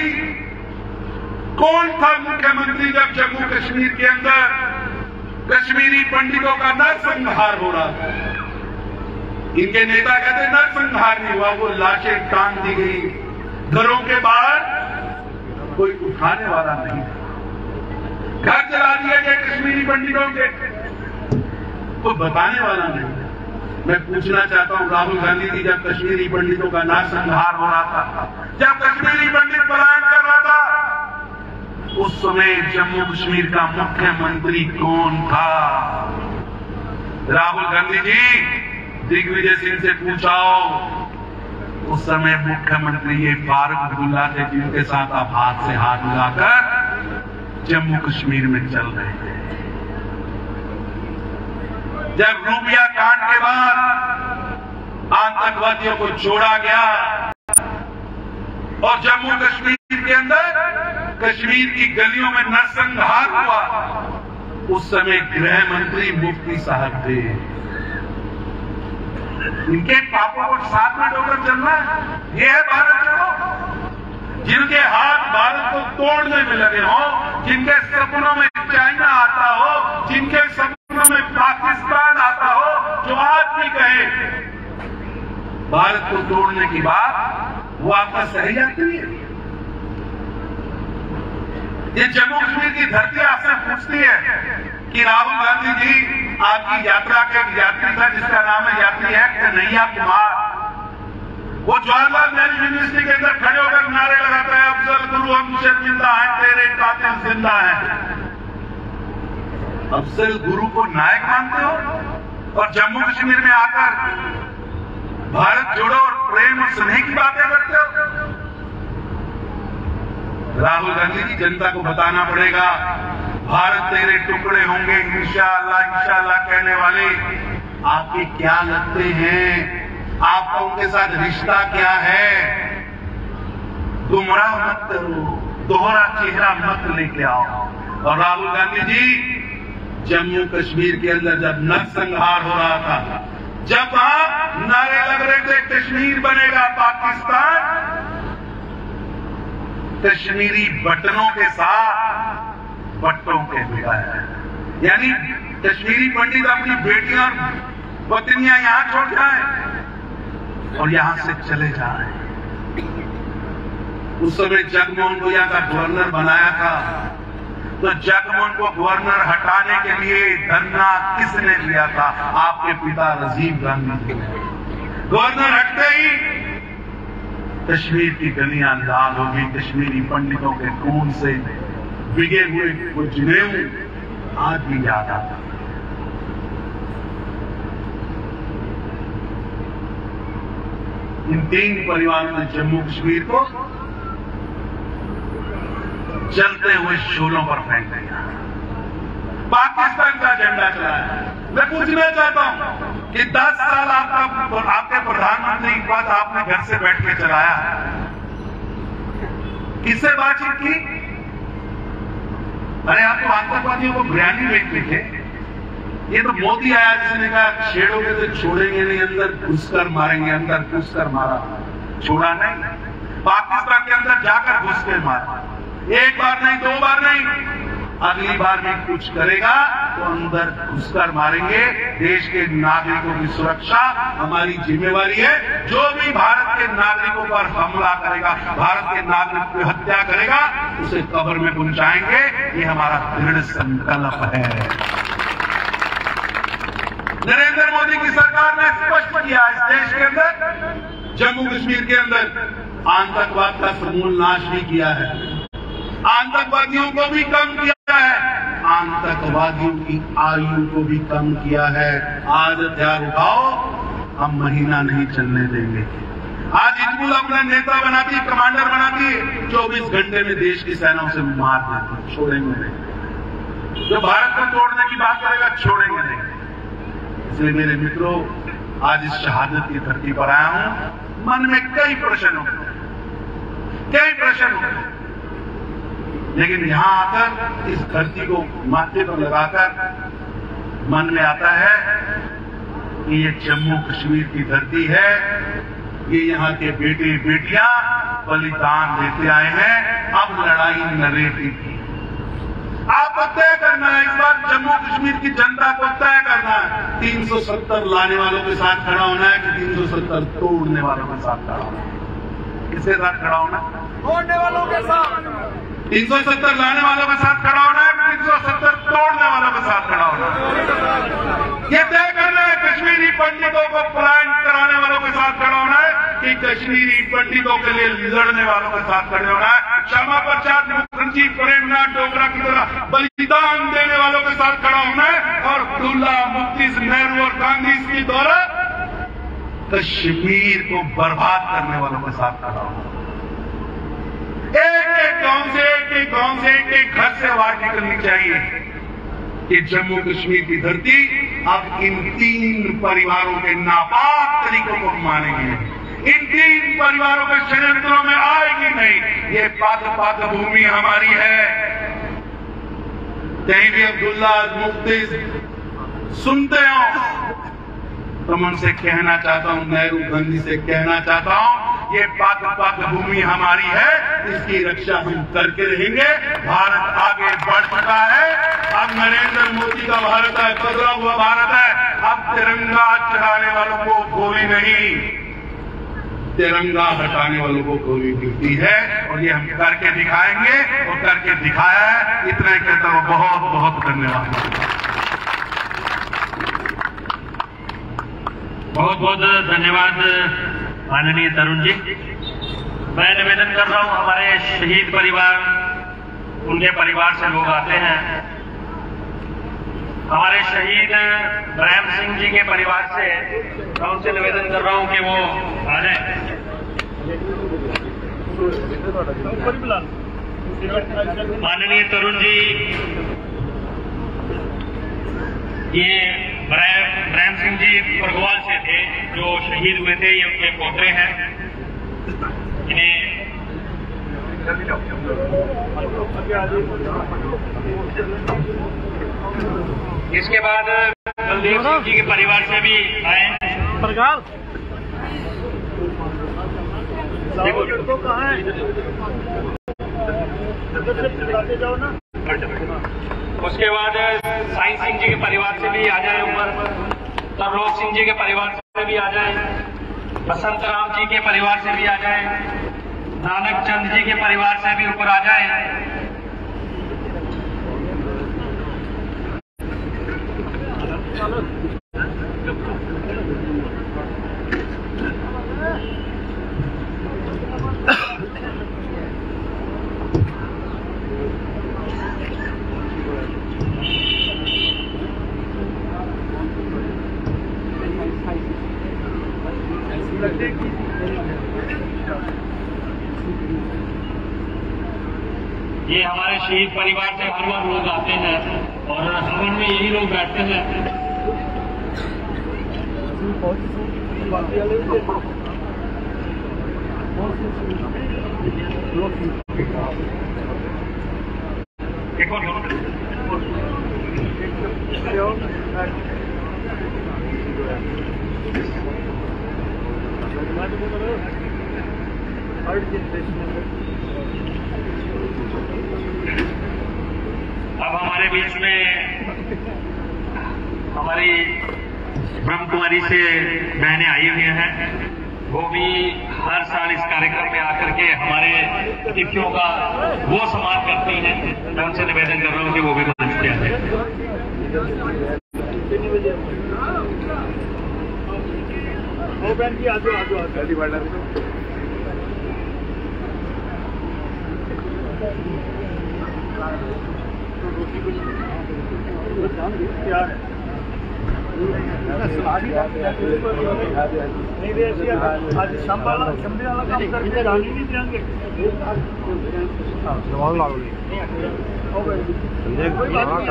कौन था मुख्यमंत्री जब जम्मू कश्मीर के अंदर कश्मीरी पंडितों का नरसंहार हो रहा था? इनके नेता कहते नरसंहार नहीं हुआ, वो लाशें टांग दी गई, घरों के बाहर कोई उठाने वाला नहीं, घर जला दिए गए कश्मीरी पंडितों के, कोई बताने वाला नहीं। मैं पूछना चाहता हूं राहुल गांधी जी, जब कश्मीरी पंडितों का नरसंहार हो रहा था, जब कश्मीरी पंडित पलायन कर रहा था, उस समय जम्मू कश्मीर का मुख्यमंत्री कौन था? राहुल गांधी जी, दिग्विजय सिंह से पूछाओ, उस समय मुख्यमंत्री ये फारूक अब्दुल्ला थे, जिनके साथ आप हाथ से हाथ मिलाकर जम्मू कश्मीर में चल रहे थे। जब रूपिया कांड के बाद आतंकवादियों को छोड़ा गया और जम्मू कश्मीर के अंदर कश्मीर की गलियों में नरसंहार हुआ, उस समय गृह मंत्री मुफ्ती साहब थे। इनके पापों को साथ में डोकर चलना, यह है भारत को। जिनके हाथ भारत को तोड़ने में लगे हों, जिनके सपनों में चाइना आता हो, जिनके सपनों में पाकिस्तान आता हो, जो आज भी कहे भारत को तोड़ने की बात, वो आपका सही जाती है। ये जम्मू कश्मीर की धरती आपसे पूछती है कि राहुल गांधी जी आपकी यात्रा का यात्री था जिसका नाम है यात्री है कन्हैया कुमार, वो जवाहरलाल नेहरू यूनिवर्सिटी के अंदर खड़े होकर नारे लगाता है अफजल गुरु हम शर्मिंदा हैं तेरे कातिल जिंदा हैं। अफजल गुरु को नायक मानते हो और जम्मू कश्मीर में आकर भारत जोड़ो और प्रेम और स्नेह की बातें करते हो। राहुल गांधी जी जनता को बताना पड़ेगा भारत तेरे टुकड़े होंगे इंशाअल्लाह इंशाअल्लाह कहने वाले आपके क्या लगते हैं, आपका उनके साथ रिश्ता क्या है। गुमराह मत करो, दोहरा चेहरा मत लेके आओ। और राहुल गांधी जी जम्मू कश्मीर के अंदर जब नरसंहार हो रहा था, जब आप नारे लग रहे थे कश्मीर बनेगा पाकिस्तान, कश्मीरी बटनों के साथ पट्टों के बिगाया, यानी कश्मीरी पंडित अपनी बेटियां और पत्नियां यहां छोड़ जाए और यहां से चले जा रहे हैं। उस समय जगमोहन को यहां का गवर्नर बनाया था, तो जगमोहन को गवर्नर हटाने के लिए धरना किसने दिया था? आपके पिता राजीव गांधी जी ने। गवर्नर हटते ही कश्मीर की गलियां लाल हो गई, कश्मीरी पंडितों के खून से बिगे हुए वो जुनेऊ आज भी याद आता। इन 3 परिवारों ने जम्मू कश्मीर को जलते हुए शोलों पर फेंक दिया, पाकिस्तान का झंडा चलाया। मैं पूछना चाहता हूं कि 10 साल आपके प्रधानमंत्री के बाद आपने घर से बैठ के चलाया, किससे बातचीत की? अरे आप तो आतंकवादियों को बिरयानी बेचते थे। ये तो मोदी आया जिसने कहा छेड़ोगे तो छोड़ेंगे नहीं, अंदर घुसकर मारेंगे, अंदर घुसकर मारा, छोड़ा नहीं। पाकिस्तान के अंदर जाकर घुस के मारा, एक बार नहीं 2 बार नहीं, अगली बार भी कुछ करेगा तो अंदर घुसकर मारेंगे। देश के नागरिकों की सुरक्षा हमारी जिम्मेवारी है। जो भी भारत के नागरिकों पर हमला करेगा, भारत के नागरिक की हत्या करेगा, उसे कब्र में पहुंचाएंगे। ये हमारा दृढ़ संकल्प है। नरेंद्र मोदी की सरकार ने स्पष्ट किया इस देश के अंदर, जम्मू कश्मीर के अंदर आतंकवाद का समूल नाश भी किया है, आतंकवादियों को भी कम किया है, आतंकवादियों की आयु को भी कम किया है। आज हथियार उठाओ, हम महीना नहीं चलने देंगे। आज हिजबुल अपना नेता बनाती है, कमांडर बनाती है, 24 घंटे में देश की सेना उसे मार देती, छोड़ेंगे नहीं। जो भारत को तोड़ने की बात करेगा छोड़ेंगे नहीं। इसलिए मेरे मित्रों, आज इस शहादत की धरती पर आया हूं। मन में कई प्रश्न होते, लेकिन यहां आकर इस धरती को माथे पर लगाकर मन में आता है कि ये जम्मू कश्मीर की धरती है, ये यहाँ के बेटे बेटियां बलिदान देते आए हैं। अब लड़ाई नरेटिव की, आपको तय करना है। इस बार जम्मू कश्मीर की जनता को तय करना है, 370 लाने वालों के साथ खड़ा होना है कि 370 तोड़ने वालों के साथ खड़ा होना है। किसके साथ खड़ा होना? तोड़ने वालों के साथ। 370 लाने वालों के साथ खड़ा होना है, 370 तोड़ने वालों के साथ खड़ा होना है। ये तय करना है कश्मीरी पंडितों को पलायन कराने वालों के साथ खड़ा होना है कि कश्मीरी पंडितों के लिए लड़ने वालों के साथ खड़े होना है। श्यामा प्रसाद मुखर्जी, प्रेमनाथ डोगरा की तरह बलिदान देने वालों के साथ खड़ा होना है। और अब्दुल्ला, मुफ्ती, नेहरू और गांधी की द्वारा कश्मीर को बर्बाद करने वालों के साथ खड़ा होना है। एक एक घर से आवाज निकलनी चाहिए कि जम्मू कश्मीर की धरती अब इन 3 परिवारों के नापाक तरीकों को मानेंगे, इन 3 परिवारों के षड्यंत्रों में आएगी नहीं। ये पाक भूमि हमारी है। कहीं भी अब्दुल्ला, मुफ्ती सुनते हो तो मैं उनसे कहना चाहता हूं, नेहरू गांधी से कहना चाहता हूं, ये पाक भूमि हमारी है, इसकी रक्षा हम करके रहेंगे। भारत आगे बढ़ चुका है, अब नरेंद्र मोदी का भारत है, बदला हुआ भारत है। अब तिरंगा चढ़ाने वालों को गोली नहीं, तिरंगा हटाने वालों को गोली मिलती है, और ये हम करके दिखाएंगे और करके दिखाया है। इतना ही कहता हूं, बहुत बहुत धन्यवाद। बहुत बहुत धन्यवाद माननीय तरुण जी। मैं निवेदन कर रहा हूं, हमारे शहीद परिवार, उनके परिवार से लोग आते हैं। हमारे शहीद ब्रह्म सिंह जी के परिवार से मैं उनसे निवेदन कर रहा हूं कि वो आ जाए। माननीय तरुण जी, ये ब्रह्म सिंह जी परगवाल से थे जो शहीद हुए थे, ये उनके पोते हैं। इन्हें इसके बाद बलदेव सिंह जी के परिवार से भी आए। देखो कहाँ है, जाओ ना। उसके बाद साईं सिंह जी के परिवार से भी आ जाए ऊपर, तरलोक सिंह जी के परिवार से भी आ जाए, बसंत राम जी के परिवार से भी आ जाए, नानक चंद जी के परिवार से भी ऊपर आ जाए। ये हमारे शहीद परिवार से हर बार लोग आते हैं और हवन में यही लोग बैठते हैं। अब हमारे बीच में हमारी ब्रह्म कुमारी से बहनें आई हुई हैं। वो भी हर साल इस कार्यक्रम में आकर के हमारे अतिथियों का वो सम्मान करती हैं। मैं उनसे निवेदन कर रहा हूँ कि वो भी मंच पे आ जाए। बहन जी आजो आजो आजो। क्या है नहीं रे, आज संभाला संभे वाला काम करके जाने नहीं देंगे। जवाब लागोगे कोई बात नहीं,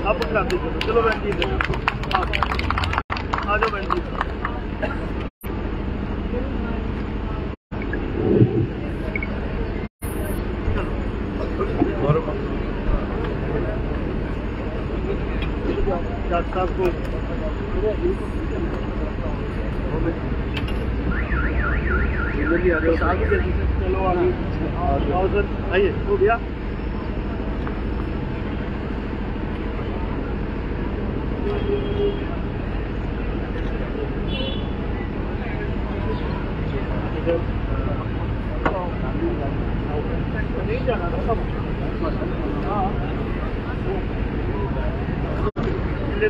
आप करा दीजिए। चलो बहन जी आ जाओ बहन जी। डॉक्टर साहब को चलो आगे आओ सर, आइए। हो गया नहीं जाना था सब। हाँ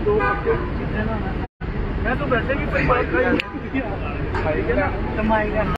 दो हफ्ते मैं तो वैसे भी कोई बात खाएगा